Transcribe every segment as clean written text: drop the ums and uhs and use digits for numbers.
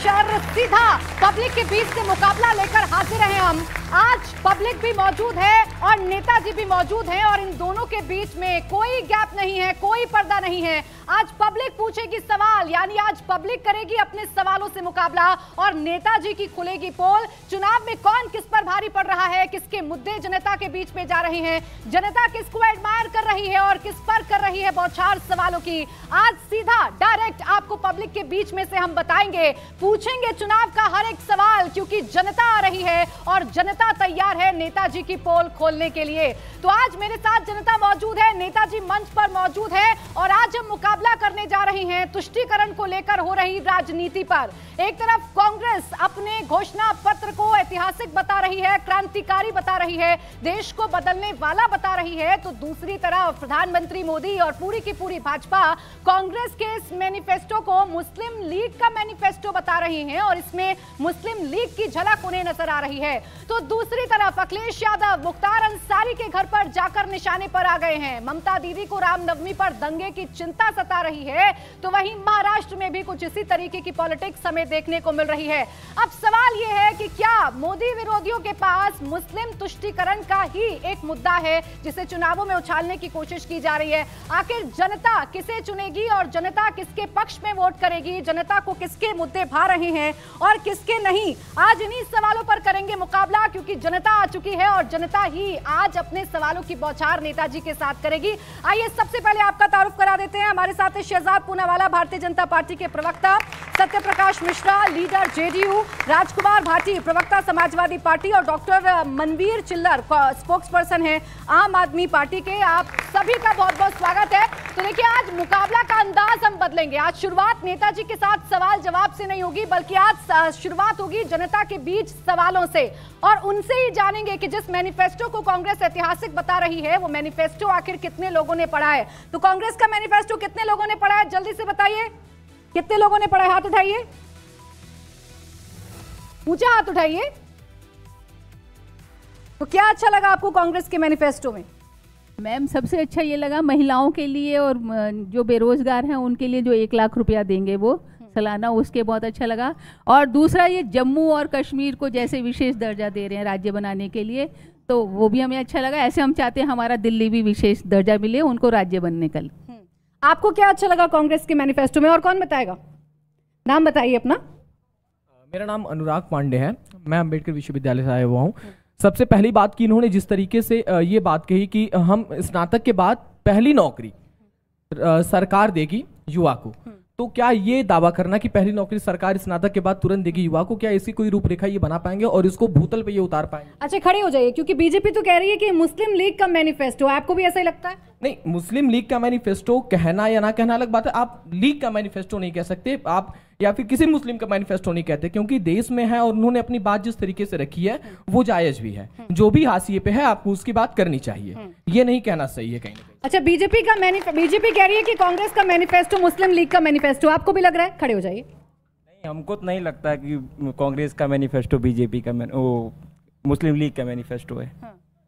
Pressure, सीधा public के बीच से मुकाबला लेकर हाजिर हैं हम। आज पब्लिक भी मौजूद है और नेताजी भी मौजूद हैं और इन दोनों के बीच में कोई गैप नहीं है, कोई पर्दा नहीं है। आज पब्लिक पूछेगी सवाल, यानी आज पब्लिक करेगी अपने सवालों से मुकाबला और नेताजी की खुलेगी पोल। चुनाव में कौन किस पर भारी पड़ रहा है, किसके मुद्दे जनता के बीच में जा रहे हैं, जनता किसको एडमायर कर रही है और किस पर कर रही है बौछार सवालों की। आज सीधा डायरेक्ट आपको पब्लिक के बीच में से हम बताएंगे, पूछेंगे चुनाव का हर एक सवाल, क्योंकि जनता आ रही है और जनता तैयार है नेताजी की पोल खोलने के लिए। तो आज मेरे साथ जनता मौजूद है, नेताजी मंच पर मौजूद है और आज हम मुकाबला करने जा रहे हैं तुष्टीकरण को लेकर हो रही राजनीति पर। एक तरफ कांग्रेस अपने घोषणा पत्र को ऐतिहासिक बता रही है, क्रांतिकारी बता रही है, देश को बदलने वाला बता रही है, तो दूसरी तरफ प्रधानमंत्री मोदी और पूरी की पूरी भाजपा कांग्रेस के इस मैनिफेस्टो को मुस्लिम लीग का मैनिफेस्टो बता रही है और इसमें मुस्लिम लीग की झलक उन्हें नजर आ रही है। तो दूसरी तरफ अखिलेश यादव मुख्तार अंसारी के घर पर जाकर निशाने पर आ गए हैं। ममता दीदी को रामनवमी पर दंगे की चिंता सता रही है, तो वहीं महाराष्ट्र में भी कुछ इसी तरीके की पॉलिटिक्स हमें देखने को मिल रही है। अब सवाल यह है कि क्या मोदी विरोधियों के पास मुस्लिम तुष्टीकरण का ही एक मुद्दा है जिसे चुनावों में उछालने की कोशिश की जा रही है। आखिर जनता किसे चुनेगी और जनता किसके पक्ष में वोट करेगी, जनता को किसके मुद्दे भा रहे हैं और किसके नहीं। आज इन्हीं सवालों पर करेंगे मुकाबला, क्योंकि जनता आ चुकी है और जनता ही आज अपने सवालों की बौछार नेताजी के साथ करेगी। आइए सबसे पहले आपका तारुफ करा देते हैं। हमारे साथ है शहजाद पूनावाला, भारतीय जनता पार्टी के प्रवक्ता, सत्य प्रकाश मिश्रा, लीडर जेडीयू, राजकुमार भाटी, प्रवक्ता समाजवादी पार्टी और डॉक्टर मनवीर चिल्लर, स्पोक्स पर्सन है आम आदमी पार्टी के। आप सभी का बहुत बहुत स्वागत है। तो देखिए, आज मुकाबला का अंदाज हम बदलेंगे। आज शुरुआत नेताजी के साथ सवाल जवाब से नहीं होगी, बल्कि आज शुरुआत होगी जनता के बीच सवालों से और उनसे ही जानेंगे कि जिस मैनिफेस्टो को कांग्रेस ऐतिहासिक बता रही है, वो मैनिफेस्टो आखिर कितने लोगों ने पढ़ा है। तो कांग्रेस का मैनिफेस्टो कितने लोगों ने पढ़ा है, जल्दी से बताइए। कितने लोगों ने पढ़ा है, हाथ उठाइए, ऊंचा हाथ उठाइए। तो क्या अच्छा लगा आपको कांग्रेस के मैनिफेस्टो में? मैम, सबसे अच्छा ये लगा महिलाओं के लिए और जो बेरोजगार हैं उनके लिए जो 1 लाख रुपया देंगे वो सालाना, उसके बहुत अच्छा लगा। और दूसरा, ये जम्मू और कश्मीर को जैसे विशेष दर्जा दे रहे हैं राज्य बनाने के लिए, तो वो भी हमें अच्छा लगा। ऐसे हम चाहते हैं हमारा दिल्ली भी विशेष दर्जा मिले उनको राज्य बनने का। आपको क्या अच्छा लगा कांग्रेस के मैनिफेस्टो में और कौन बताएगा? नाम बताइए अपना। मेरा नाम अनुराग पांडे है, मैं अम्बेडकर विश्वविद्यालय से आया हुआ हूँ। सबसे पहली बात की इन्होंने जिस तरीके से ये बात कही कि हम स्नातक के बाद पहली नौकरी सरकार देगी युवा को, तो क्या ये दावा करना कि पहली नौकरी सरकार स्नातक के बाद तुरंत देगी युवा को, क्या ऐसी कोई रूपरेखा ये बना पाएंगे और इसको भूतल पे ये उतार पाएंगे? अच्छा, खड़े हो जाइए, क्योंकि बीजेपी तो कह रही है कि मुस्लिम लीग का मैनिफेस्टो, आपको भी ऐसा ही लगता है? नहीं, मुस्लिम लीग का मैनिफेस्टो कहना या ना कहना अलग बात है। आप लीग का मैनिफेस्टो नहीं कह सकते, आप या फिर किसी मुस्लिम का मैनिफेस्टो नहीं कहते, क्योंकि देश में है और उन्होंने अपनी बात जिस तरीके से रखी है वो जायज भी है। जो भी हाशिए पे है आपको उसकी बात करनी चाहिए, ये नहीं कहना सही है कहीं ना कहीं। अच्छा, बीजेपी कह रही है कि कांग्रेस का मैनिफेस्टो मुस्लिम लीग का मैनिफेस्टो, आपको भी लग रहा है? खड़े हो जाइए। नहीं, हमको तो नहीं लगता कि कांग्रेस का मैनिफेस्टो बीजेपी का मुस्लिम लीग का मैनिफेस्टो है।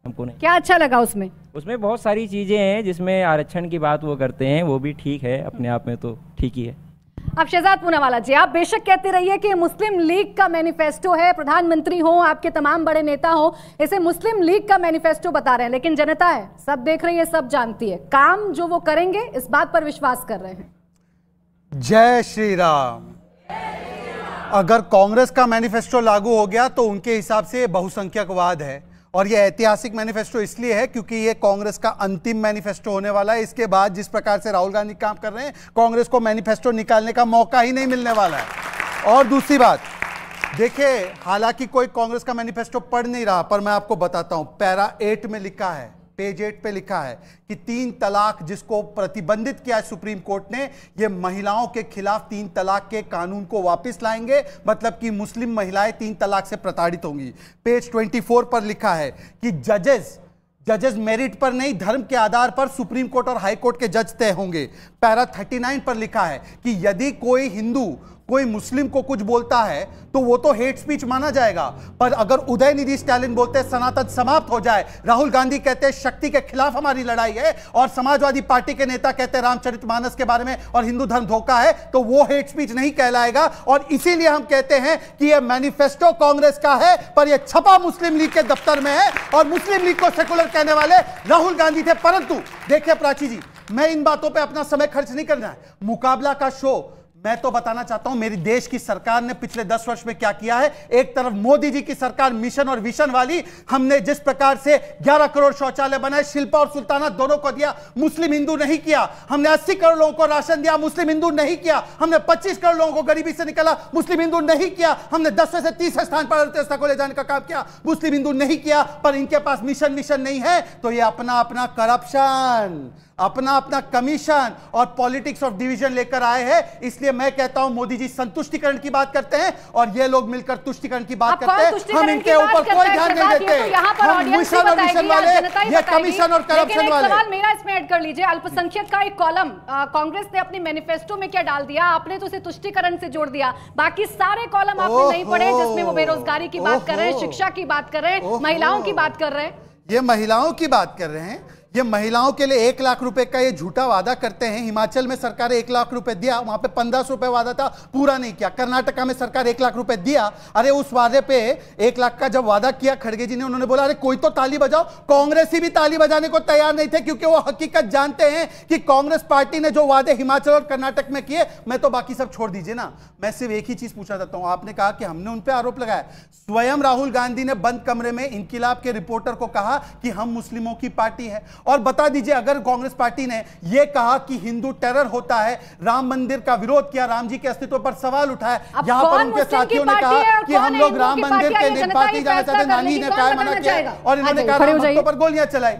हमको नहीं। क्या अच्छा लगा उसमें? उसमें बहुत सारी चीजें हैं, जिसमें आरक्षण की बात वो करते हैं, वो भी ठीक है अपने आप में, तो ठीक ही है। अब शहजाद पूनावाला जी, आप बेशक कहते रहिए कि मुस्लिम लीग का मैनिफेस्टो है, प्रधानमंत्री हो, आपके तमाम बड़े नेता हो, इसे मुस्लिम लीग का मैनिफेस्टो बता रहे हैं, लेकिन जनता है, सब देख रही है, सब जानती है, काम जो वो करेंगे इस बात पर विश्वास कर रहे हैं। जय श्री राम। अगर कांग्रेस का मैनिफेस्टो लागू हो गया तो उनके हिसाब से बहुसंख्यकवाद है, और यह ऐतिहासिक मैनिफेस्टो इसलिए है क्योंकि यह कांग्रेस का अंतिम मैनिफेस्टो होने वाला है। इसके बाद जिस प्रकार से राहुल गांधी काम कर रहे हैं, कांग्रेस को मैनिफेस्टो निकालने का मौका ही नहीं मिलने वाला है। और दूसरी बात देखिए, हालांकि कोई कांग्रेस का मैनिफेस्टो पढ़ नहीं रहा, पर मैं आपको बताता हूं, पैरा 8 में लिखा है, पेज 8 पे लिखा है कि 3 तलाक जिसको प्रतिबंधित किया है सुप्रीम कोर्ट ने, ये महिलाओं के खिलाफ 3 तलाक के कानून को वापस लाएंगे, मतलब कि मुस्लिम महिलाएं 3 तलाक से प्रताड़ित होंगी। पेज 24 पर लिखा है कि जजेस मेरिट पर नहीं, धर्म के आधार पर सुप्रीम कोर्ट और हाई कोर्ट के जज तय होंगे। पैरा 39 पर लिखा है कि यदि कोई हिंदू कोई मुस्लिम को कुछ बोलता है तो वो तो हेट स्पीच माना जाएगा, पर अगर उदयनिधि स्टालिन बोलते हैं सनातन समाप्त हो जाए, राहुल गांधी कहते हैं शक्ति के खिलाफ हमारी लड़ाई है, और समाजवादी पार्टी के नेता कहते हैं रामचरितमानस के बारे में और हिंदू धर्म धोखा है, तो वो हेट स्पीच नहीं कहलाएगा। और इसीलिए हम कहते हैं कि यह मैनिफेस्टो कांग्रेस का है, पर यह छपा मुस्लिम लीग के दफ्तर में है, और मुस्लिम लीग को सेकुलर कहने वाले राहुल गांधी थे। परंतु देखिए प्राची जी, मैं इन बातों पे अपना समय खर्च नहीं करना है। मुकाबला का शो मैं तो बताना चाहता हूं मेरी देश की सरकार ने पिछले 10 वर्ष में क्या किया है। एक तरफ मोदी जी की सरकार मिशन और विजन वाली, हमने जिस प्रकार से 11 करोड़ शौचालय बनाए, शिल्पा और सुल्ताना दोनों को दिया, मुस्लिम हिंदू नहीं किया। हमने 80 करोड़ लोगों को राशन दिया, मुस्लिम हिंदू नहीं किया। हमने 25 करोड़ लोगों को गरीबी से निकाला, मुस्लिम हिंदू नहीं किया। हमने 10 में से 30 स्थान पर अर्थव्यवस्था को ले जाने का काम किया, मुस्लिम हिंदू नहीं किया। पर इनके पास मिशन नहीं है, तो ये अपना अपना करप्शन, अपना अपना कमीशन और पॉलिटिक्स ऑफ डिवीजन लेकर आए हैं। इसलिए मैं कहता हूं मोदी जी संतुष्टिकरण की बात करते हैं और ये लोग मिलकर तुष्टिकरण की बात करते हैं। हम इनके ऊपर कोई ध्यान नहीं देते। हम मिशन और मिशन वाले, ये कमीशन और करप्शन वाले। सवाल मेरा इसमें ऐड कर लीजिए, अल्पसंख्यक का एक कॉलम कांग्रेस ने अपनी मैनिफेस्टो में क्या डाल दिया, आपने तो उसे तुष्टिकरण से जोड़ दिया, बाकी सारे कॉलम आपने नहीं पढ़े जिसमें वो बेरोजगारी की बात कर रहे हैं, शिक्षा की बात कर रहे हैं, महिलाओं की बात कर रहे हैं। ये महिलाओं की बात कर रहे हैं। ये महिलाओं के लिए 1 लाख रुपए का ये झूठा वादा करते हैं। हिमाचल में सरकार 1 लाख रुपए दिया, वहां पे 1500 रुपए वादा था, पूरा नहीं किया। कर्नाटका में सरकार 1 लाख रुपए दिया, अरे उस वादे पे 1 लाख का जब वादा किया खड़गे जी ने, उन्होंने बोला अरे कोई तो ताली बजाओ। कांग्रेसी भी ताली बजाने को तैयार नहीं थे, क्योंकि वो हकीकत जानते हैं कि कांग्रेस पार्टी ने जो वादे हिमाचल और कर्नाटक में किए, मैं तो बाकी सब छोड़ दीजिए ना, मैं सिर्फ एक ही चीज पूछना चाहता हूं। आपने कहा कि हमने उन पे आरोप लगाया, स्वयं राहुल गांधी ने बंद कमरे में इनकिलाब के रिपोर्टर को कहा कि हम मुस्लिमों की पार्टी है। और बता दीजिए, अगर कांग्रेस पार्टी ने यह कहा कि हिंदू टेरर होता है, राम मंदिर का विरोध किया, राम जी के अस्तित्व पर सवाल उठाया, यहां पर उनके साथियों ने कहा कि हम लोग राम मंदिर के निर्माण की जाना चाहते, नानी ने कहा मना किया, और इन्होंने कहा भक्तों पर गोलियां चलाई।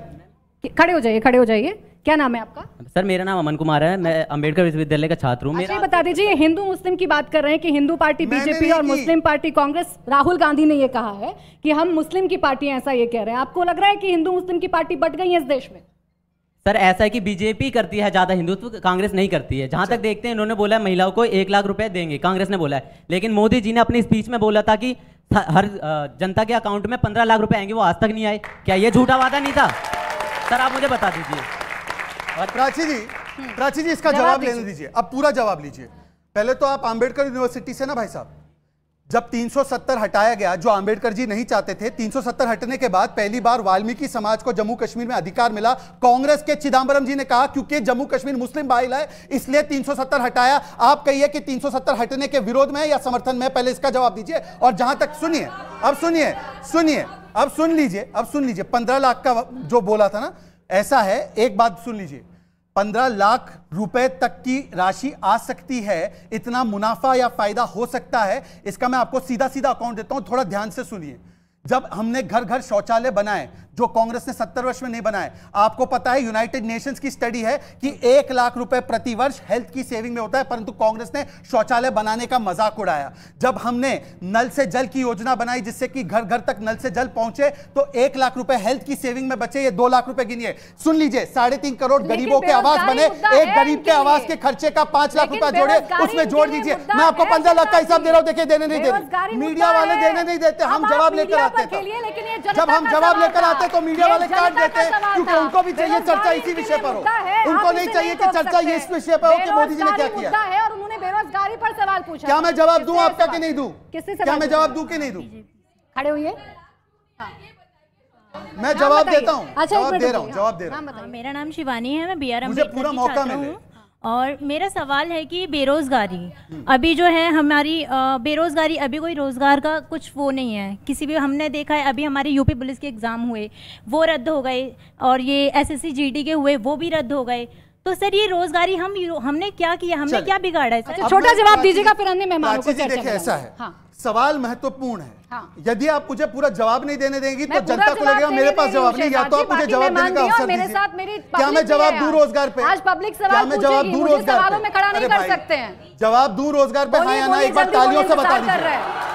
खड़े हो जाइए, क्या नाम है आपका? सर मेरा नाम अमन कुमार है, मैं अंबेडकर विश्वविद्यालय का छात्र हूँ। अच्छा, बता दीजिए, हिंदू मुस्लिम की बात कर रहे हैं कि हिंदू पार्टी बीजेपी और मुस्लिम पार्टी कांग्रेस, राहुल गांधी ने यह कहा है कि हम मुस्लिम की पार्टी हैं, ऐसा ये कह रहे हैं। आपको लग रहा है कि हिंदू मुस्लिम की पार्टी बट गई है इस देश में? सर ऐसा है कि बीजेपी करती है ज्यादा हिंदुत्व, कांग्रेस नहीं करती है। जहां तक देखते हैं, इन्होंने बोला है महिलाओं को 1 लाख रुपए देंगे, कांग्रेस ने बोला है, लेकिन मोदी जी ने अपनी स्पीच में बोला था कि हर जनता के अकाउंट में 15 लाख रुपए आएंगे, वो आज तक नहीं आए। क्या ये झूठा वादा नहीं था? सर आप मुझे बता दीजिए। और प्राची जी इसका जवाब लेने दीजिए, अब पूरा जवाब लीजिए। पहले तो आप अंबेडकर यूनिवर्सिटी से ना भाई साहब, जब 370 हटाया गया, जो अंबेडकर जी नहीं चाहते थे, 370 हटने के बाद पहली बार वाल्मीकि समाज को जम्मू कश्मीर में अधिकार मिला। कांग्रेस के चिदंबरम जी ने कहा क्योंकि जम्मू कश्मीर मुस्लिम बाइल है इसलिए 370 हटाया। आप कहिए कि 370 हटने के विरोध में या समर्थन में, पहले इसका जवाब दीजिए। और जहां तक सुनिए, अब सुन लीजिए 15 लाख का जो बोला था ना, ऐसा है, एक बात सुन लीजिए, 15 लाख रुपए तक की राशि आ सकती है, इतना मुनाफा या फायदा हो सकता है। इसका मैं आपको सीधा अकाउंट देता हूं, थोड़ा ध्यान से सुनिए। जब हमने घर घर शौचालय बनाए, जो कांग्रेस ने 70 वर्ष में नहीं बनाए, आपको पता है यूनाइटेड नेशंस की स्टडी है कि 1 लाख रुपए प्रति वर्ष हेल्थ की सेविंग में होता है, परंतु कांग्रेस ने शौचालय बनाने का मजाक उड़ाया। जब हमने नल से जल की योजना बनाई जिससे कि घर घर तक नल से जल पहुंचे, तो 1 लाख रुपए हेल्थ की सेविंग में बचे, ये 2 लाख रुपए गिनिए। सुन लीजिए, 3.5 करोड़ गरीबों के आवास बने, एक गरीब के आवास के खर्चे का 5 लाख रुपए जोड़े, उसमें जोड़ दीजिए। मैं आपको 15 लाख का हिसाब दे रहा हूं, देखिए देने नहीं देते, मीडिया वाले देने नहीं देते, हम जवाब लेकर आते हैं। जब हम जवाब लेकर आते तो मीडिया वाले काट देते हैं, क्योंकि उनको भी चाहिए चर्चा इसी विषय पर हो, उनको नहीं चाहिए कि चर्चा ये इस विषय पर हो कि मोदी जी ने क्या किया है। और उन्होंने बेरोजगारी पर सवाल पूछा, क्या मैं जवाब दूं आपका कि नहीं दूं? क्या मैं जवाब दूं कि नहीं दूं? खड़े होइए, मैं जवाब देता हूं, जवाब दे रहा हूं। मेरा नाम शिवानी है, मैं BR मुझे पूरा मौका मिले। और मेरा सवाल है कि बेरोजगारी अभी जो है हमारी बेरोजगारी, अभी कोई रोजगार का कुछ वो नहीं है किसी भी। हमने देखा है अभी हमारे यूपी पुलिस के एग्जाम हुए, वो रद्द हो गए, और ये SSC GD के हुए, वो भी रद्द हो गए। तो सर ये रोजगारी हमने क्या किया, हमने क्या बिगाड़ा है? अच्छा, छोटा जवाब दीजिएगा, फिर अन्य मेहमानों को चर्चा करेंगे। ऐसा है, सवाल महत्वपूर्ण है। यदि आप मुझे पूरा जवाब नहीं देने देंगी तो जनता को लगेगा मेरे पास जवाब नहीं, या तो आप मुझे जवाब देने का अवसर दीजिए। क्या मैं जवाब दूं रोजगार पे? आज पब्लिक सवाल पूछेगी, मुझे सवालों में खड़ा नहीं कर सकते हैं। जवाब दूं रोजगार पे, हाँ या ना, एक बार तालियों से बता दीजिए।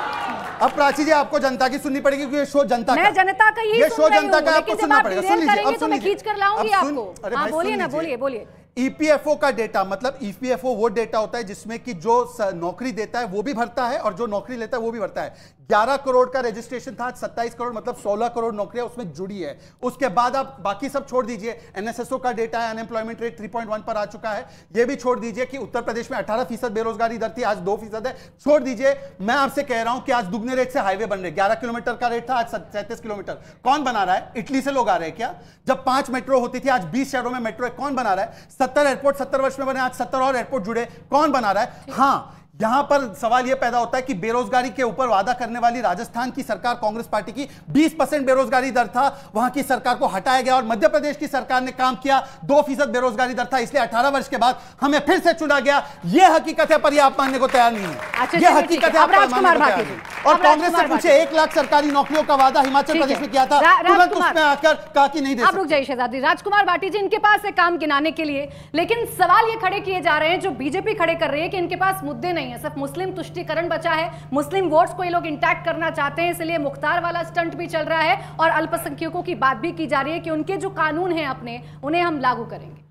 अब प्राची जी आपको जनता की सुननी पड़ेगी, क्योंकि ये शो जनता का, मैं जनता का ही ये शो जनता का, आपको सुनना पड़ेगा। सुन लीजिए, अब मैं खींच कर लाऊंगी आपको। हाँ बोलिए ना, बोलिए। ईपीएफओ का डेटा, मतलब ईपीएफओ वो डेटा होता है जिसमें कि जो नौकरी देता है वो भी भरता है और जो नौकरी लेता है वो भी भरता है। 11 करोड़ का रजिस्ट्रेशन था, 27 करोड़ मतलब 16 करोड़ नौकरियां उसमें जुड़ी है। उसके बाद आप बाकी सब छोड़ दीजिए, एनएसएसओ का डेटा है, अनएम्प्लॉयमेंट रेट 3.1 पर आ चुका है, ये भी छोड़ दीजिए कि उत्तर प्रदेश में 18% बेरोजगारी दर थी, आज 2% है, छोड़ दीजिए। मैं आपसे कह रहा हूं कि आज दुगने रेट से हाईवे बन रहे, 11 किलोमीटर का रेट था, आज 37 किलोमीटर। कौन बना रहा है? इटली से लोग आ रहे हैं क्या? जब 5 मेट्रो होती थी, आज 20 शहरों में मेट्रो है, कौन बना रहा है? 70 एयरपोर्ट 70 वर्ष में बने, आज 70 और एयरपोर्ट जुड़े, कौन बना रहा है? हाँ, यहां पर सवाल यह पैदा होता है कि बेरोजगारी के ऊपर वादा करने वाली राजस्थान की सरकार, कांग्रेस पार्टी की 20% बेरोजगारी दर था, वहां की सरकार को हटाया गया और मध्य प्रदेश की सरकार ने काम किया, 2% बेरोजगारी दर था, इसलिए 18 वर्ष के बाद हमें फिर से चुना गया। यह हकीकत है, पर यह आप मानने को तैयार नहीं है। यह हकीकत है, आप मानने को तैयार नहीं। और कांग्रेस से पूछे 1 लाख सरकारी नौकरियों का वादा हिमाचल प्रदेश में किया था, तुरंत उसमें आकर कहा कि नहीं दे सकते। रुक जाइए शहजादी। राजकुमार भाटी जी, इनके पास है काम गिनाने के लिए, लेकिन सवाल ये खड़े किए जा रहे हैं जो बीजेपी खड़े कर रही है कि इनके पास मुद्दे नहीं है, सिर्फ मुस्लिम तुष्टीकरण बचा है, मुस्लिम वोट्स को ये लोग इंटैक्ट करना चाहते हैं, इसलिए मुख्तार वाला स्टंट भी चल रहा है और अल्पसंख्यकों की बात भी की जा रही है कि उनके जो कानून हैं अपने, उन्हें हम लागू करेंगे।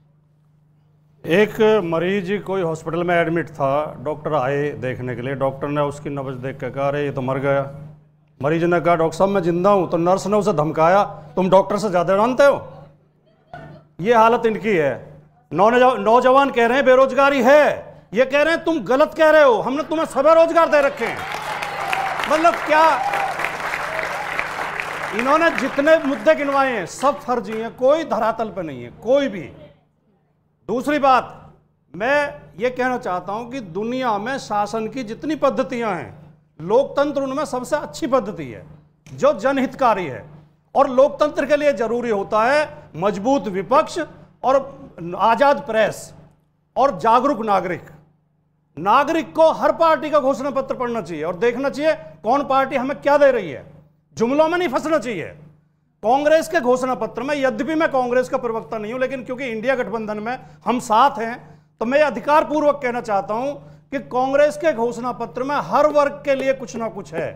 एक मरीज कोई हॉस्पिटल में एडमिट था, डॉक्टर आए देखने के लिए, डॉक्टर ने उसकी नब्ज देख कर कहा अरे ये तो मर गया। मरीज ने कहा डॉक्टर साहब मैं जिंदा हूं, तो नर्स ने उसे धमकाया तुम डॉक्टर से ज्यादा जानते हो। ये हालत इनकी है। नौजवान कह रहे हैं बेरोजगारी है, ये कह रहे हैं तुम गलत कह रहे हो, हमने तुम्हें सब रोजगार दे रखे हैं। मतलब क्या, इन्होंने जितने मुद्दे गिनवाए हैं सब फर्जी हैं, कोई धरातल पे नहीं है कोई भी। दूसरी बात, मैं ये कहना चाहता हूं कि दुनिया में शासन की जितनी पद्धतियां हैं, लोकतंत्र उनमें सबसे अच्छी पद्धति है जो जनहितकारी है। और लोकतंत्र के लिए जरूरी होता है मजबूत विपक्ष और आजाद प्रेस और जागरूक नागरिक। नागरिक को हर पार्टी का घोषणा पत्र पढ़ना चाहिए और देखना चाहिए कौन पार्टी हमें क्या दे रही है, जुमलों में नहीं फंसना चाहिए। कांग्रेस के घोषणा पत्र में, यद्यपि मैं कांग्रेस का प्रवक्ता नहीं हूं, लेकिन क्योंकि इंडिया गठबंधन में हम साथ हैं, तो मैं अधिकार पूर्वक कहना चाहता हूं कि कांग्रेस के घोषणा पत्र में हर वर्ग के लिए कुछ ना कुछ है।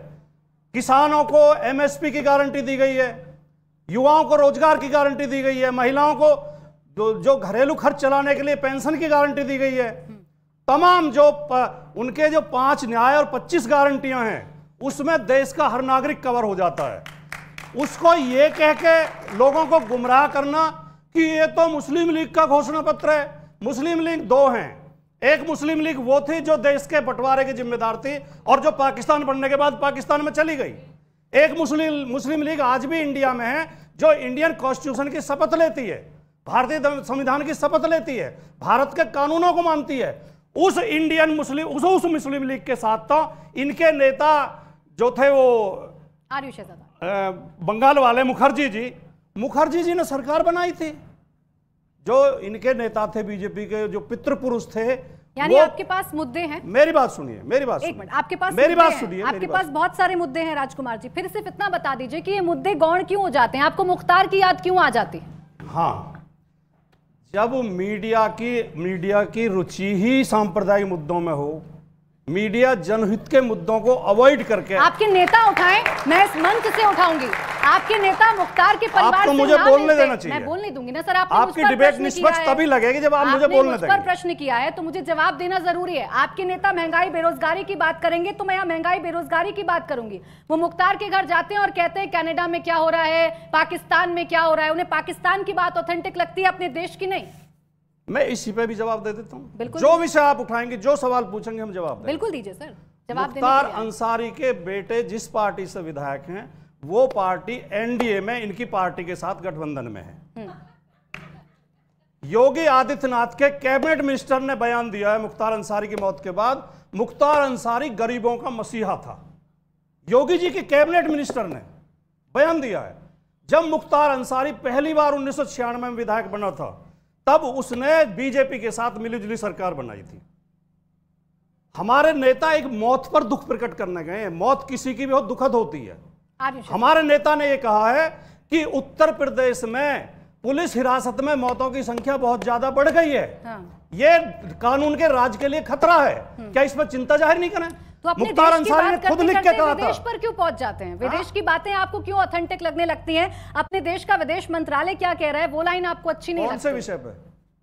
किसानों को एमएसपी की गारंटी दी गई है, युवाओं को रोजगार की गारंटी दी गई है, महिलाओं को जो घरेलू खर्च चलाने के लिए पेंशन की गारंटी दी गई है। तमाम जो उनके जो 5 न्याय और 25 गारंटियां हैं, उसमें देश का हर नागरिक कवर हो जाता है। उसको ये कह के लोगों को गुमराह करना कि ये तो मुस्लिम लीग का घोषणा पत्र है। मुस्लिम लीग 2 हैं, एक मुस्लिम लीग वो थी जो देश के बंटवारे की जिम्मेदार थी और जो पाकिस्तान बनने के बाद पाकिस्तान में चली गई। एक मुस्लिम लीग आज भी इंडिया में है जो इंडियन कॉन्स्टिट्यूशन की शपथ लेती है, भारतीय संविधान की शपथ लेती है, भारत के कानूनों को मानती है। उस मुस्लिम लीग के साथ तो इनके नेता जो थे वो बंगाल वाले मुखर्जी जी ने सरकार बनाई थी। जो इनके नेता थे बीजेपी के, जो पितृपुरुष थे, यानी आपके पास मुद्दे हैं। मेरी बात सुनिए, एक मिनट, आपके पास आपके पास बहुत सारे मुद्दे हैं राजकुमार जी, फिर सिर्फ इतना बता दीजिए कि ये मुद्दे गौण क्यों हो जाते हैं, आपको मुख्तार की याद क्यों आ जाती है? हाँ, जब मीडिया की रुचि ही सांप्रदायिक मुद्दों में हो, मीडिया जनहित के मुद्दों को अवॉइड करके, आपके नेता उठाएं, मैं इस मंच से उठाऊंगी, आपके नेता मुख्तार के परिवार से मुझे बोलने देना चाहिए। मैं बोलने दूंगी ना सर, आपने आपकी डिबेट निष्पक्ष तभी लगेगी जब आप मुझे बोलने देंगे। पर प्रश्न किया है तो मुझे जवाब देना जरूरी है। आपके नेता महंगाई बेरोजगारी की बात करेंगे तो मैं यहाँ महंगाई बेरोजगारी की बात करूंगी। वो मुख्तार के घर जाते हैं और कहते हैं कनाडा में क्या हो रहा है, पाकिस्तान में क्या हो रहा है, उन्हें पाकिस्तान की बात ऑथेंटिक लगती है, अपने देश की नहीं। मैं इसी पे भी जवाब दे देता हूं। जो विषय आप उठाएंगे, जो सवाल पूछेंगे, हम जवाब देंगे। बिल्कुल दीजिए सर, जवाब देने मुख्तार अंसारी के बेटे जिस पार्टी से विधायक हैं, वो पार्टी एनडीए में इनकी पार्टी के साथ गठबंधन में है। योगी आदित्यनाथ के कैबिनेट मिनिस्टर ने बयान दिया है मुख्तार अंसारी की मौत के बाद, मुख्तार अंसारी गरीबों का मसीहा था। योगी जी के कैबिनेट मिनिस्टर ने बयान दिया है। जब मुख्तार अंसारी पहली बार 1996 में विधायक बना था, तब उसने बीजेपी के साथ मिलीजुली सरकार बनाई थी। हमारे नेता एक मौत पर दुख प्रकट करने गए हैं, मौत किसी की भी बहुत दुखद होती है। हमारे नेता ने यह कहा है कि उत्तर प्रदेश में पुलिस हिरासत में मौतों की संख्या बहुत ज्यादा बढ़ गई है। यह कानून के राज के लिए खतरा है। क्या इस पर चिंता जाहिर नहीं करें? तो अपने मुख्तार देश की अंसारी ने बात खुद लिख के कहा था। विदेश पर क्यों पहुंच जाते हैं? विदेश की बातें आपको क्यों ऑथेंटिक लगने लगती हैं? अपने देश का विदेश मंत्रालय क्या कह रहा है, वो लाइन आपको अच्छी नहीं लगती? कौन से विषय पे?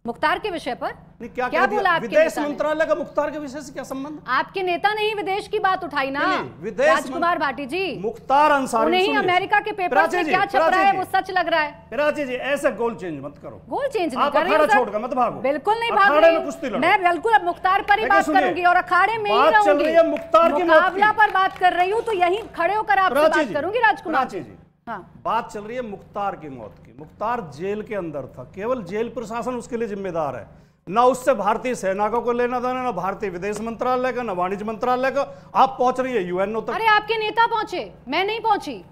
मुख्तार के विषय पर नहीं, क्या क्या बोला आपके विदेश नेता ने? मंत्रालय का मुख्तार के विषय से क्या संबंध? आपके नेता ने ही विदेश की बात उठाई ना, नहीं, विदेश राजकुमार भाटी जी। मुख्तार अंसारी, उन्हें ही सुनिए। अमेरिका के पेपर प्राची से जी, क्या छप प्राची रहा है जी। वो सच लग रहा है। प्राची जी ऐसे गोल चेंज मत करो, गोल चेंज नहीं आप कर रही अखाड़ा हूं सर। छोड़कर मत भागो, बिल्कुल नहीं भाग अखाड़े रही में हूं। कुश्ती लड़ो। मैं बिल्कुल अब मुख्तार पर ही देखिए बात सुनिए, करूंगी और अखाड़े में ही बात चल रही है रहूंगी। मुख्तार की मौत की। मुकाबला पर बात कर रही हूँ तो यही खड़े होकर आपसे प्राची बात जी, करूंगी राजकुमार प्राची जी, हाँ। बात चल रही है मुख्तार की मौत की। मुख्तार जेल के अंदर था, केवल जेल प्रशासन उसके लिए जिम्मेदार है, ना उससे भारतीय सेना को लेना देना, ना भारतीय विदेश मंत्रालय का, ना वाणिज्य मंत्रालय का। आप पहुंच रही है यूएनओ तक। अरे आपके नेता पहुंचे, मैं नहीं पहुंची।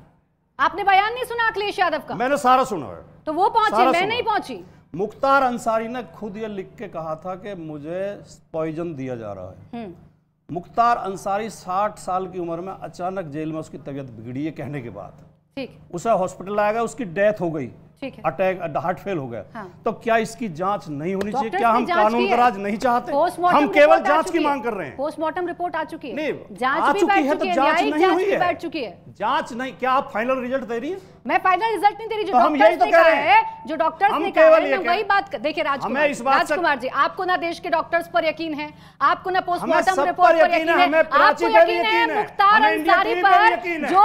आपने बयान नहीं सुना अखिलेश यादव का? मैंने सारा सुना है। तो वो पहुंचे, सारा मैं सुना। नहीं पहुंची। मुख्तार अंसारी ने खुद ये लिख के कहा था कि मुझे पॉइजन दिया जा रहा है। मुख्तार अंसारी 60 साल की उम्र में अचानक जेल में उसकी तबीयत बिगड़ी है कहने के बाद, ठीक उसे हॉस्पिटल लाया गया, उसकी डेथ हो गई, ठीक है। अटैक हार्ट फेल हो गया। हाँ। तो क्या इसकी जांच नहीं होनी चाहिए? डॉक्टर्स क्या ने हम जांच कानून की का है। राज नहीं चाहते? पोस्टमार्टम हम केवल रिपोर्ट आ जांच की चुकी है। मांग कर रहे हैं। पोस्टमार्टम रिपोर्ट आ चुकी है, नहीं, जांच आ भी चुकी बैठ है, चुकी तो है, जांच न्यायिक नहीं जांच हुई भी है। बैठ चुकी है। जांच नहीं, क्या आप फाइनल रिजल्ट दे रही है? मैं फाइनल रिजल्ट नहीं दे रही, जो तो हम डॉक्टर्स यही तो ने कह कहा रहे हैं। है, जो डॉक्टर्स हम ने कहा केवल है, ये मैं कह- वही बात देखिए हमें इस बात से- राजकुमार जी, आपको ना देश के डॉक्टर्स पर यकीन है, आपको ना हमें पोस्टमार्टम सब रिपोर्ट पर पर यकीन यकीन है, हमें है, प्राची आपको पे भी यकीन है यकीन है, मुख्तार हमें इंडिया अंसारी टीवी पे भी पर यकीन है, जो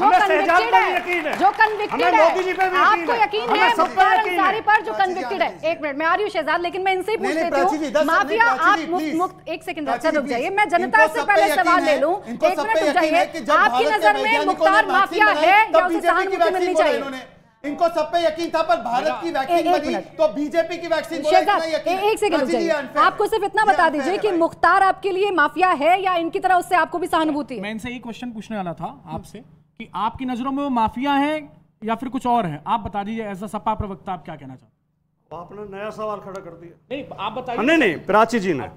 हमें शहजाद कन्विक्टेड पे भी यकीन है, है, जो कन्विक्टेड हमें है, मोदी जी पे भी यकीन आपको है, यकीन हमें है सब पे मुख्तार यकीन है। अंसारी पर जो प्राची जी, कन्विक्टेड है। आ जाइए। एक मिनट, मैं आ रही हूँ शहजाद, लेकिन मैं इनसे ही पूछ नहीं, लेती प्राची जी, हूँ, 10 माफिया प्राची जी, आप please। मुक्त एक सेकंड प्राची सर जी, रुक जाइए, please। मैं जनता इनको से सब पे पहले यकीन सवाल है, ले लूं। इनको एक सब मिनट पे रुक यकीन है जाइए, कि जब आपकी भारत के नजर में वैज्ञानिकों ने मुख्तार वैक्सीन माफिया बनाई, है तब या उसे बीजेपी की सहानुभूति वैक्सीन मिलनी बोला चाहिए? इन्होंने। इनको सब पे यकीन था, पर भारत की वैक्सीन एक बनी मिनट। तो बीजेपी की वैक्सीन बोला, शहजाद, इतना यकीन है। एक सेकंड रुक प्राची जी, जाइए, unfair आपको सिर्फ इतना है। बता ये दीजिए unfair कि है भाई। मुख्तार आपके लिए माफिया है या इनकी तरह उससे आपको भी सहानुभूति है? मैं इनसे ये क्वेश्चन पूछने वाला था आपसे कि आपकी नजरों में वो माफिया है या फिर कुछ और है? आप बता दीजिए, एज अ सपा प्रवक्ता आप क्या कहना चाहते हैं? आपने नया सवाल खड़ा कर दिया। नहीं, आप बताइए। नहीं, प्राची जी ने,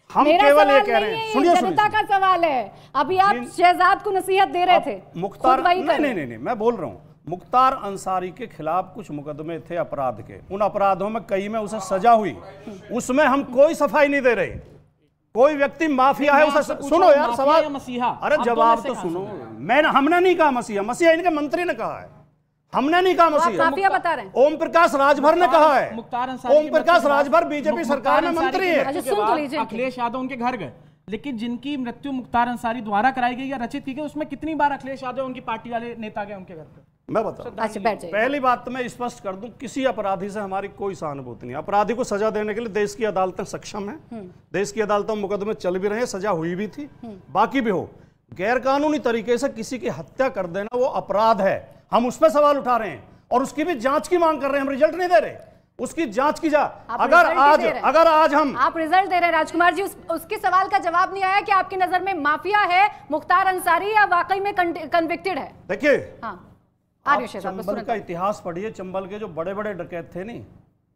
हम मेरा केवल सवाल ये कह रहे नहीं हैं, है, सुनिए ये सुनिए जनता का सवाल है। अभी आप शहजाद को नसीहत दे रहे थे, मुख्तार खुद वही नहीं, कर रहे नहीं नहीं मैं बोल रहा हूं, मुख्तार अंसारी के खिलाफ कुछ मुकदमे थे अपराध के, उन अपराधों में कई में उसे सजा हुई, उसमें हम कोई सफाई नहीं दे रहे। कोई व्यक्ति माफिया है उसे सुनो यार माफिया सवाल, या मसीहा? अरे आप जवाब दोनों में तो से सुनो। कहाँ हमने नहीं कहा मसीहा, मसीहा इनके मंत्री ने कहा है, हमने नहीं कहा तो आप मसीहा। माफिया बता रहे हैं। ओम प्रकाश राजभर ने कहा है, मुख्तार अंसारी ओम प्रकाश राजभर बीजेपी सरकार में मंत्री है। अच्छा, सुन तो लीजिए। अखिलेश यादव उनके घर गए, लेकिन जिनकी मृत्यु मुख्तार अंसारी द्वारा कराई गई या रचित की गई, उसमें कितनी बार अखिलेश यादव उनकी पार्टी वाले नेता गए उनके घर पे? मैं बता, अच्छा बैठ जाइए। पहली बात तो मैं स्पष्ट कर दूं, किसी अपराधी से हमारी कोई सहानुभूति नहीं। अपराधी को सजा देने के लिए देश की अदालतें सक्षम हैं, देश की अदालतों में मुकदमे चल भी रहे हैं, सजा हुई भी थी, बाकी भी हो। गैरकानूनी तरीके से किसी की हत्या कर देना वो अपराध है, हम उस पर सवाल उठा रहे हैं और उसकी भी जांच की मांग कर रहे हैं। हम रिजल्ट नहीं दे रहे, उसकी जांच की जा। अगर आज हम आप रिजल्ट दे रहे हैं राजकुमार जी, उसके सवाल का जवाब नहीं आया कि आपकी नजर में माफिया है मुख्तार अंसारी या वाकई में कन्विक्टेड है? देखिए, हाँ, आप चंबल का इतिहास पढ़िए, चंबल के जो बड़े बड़े डकैत थे नहीं,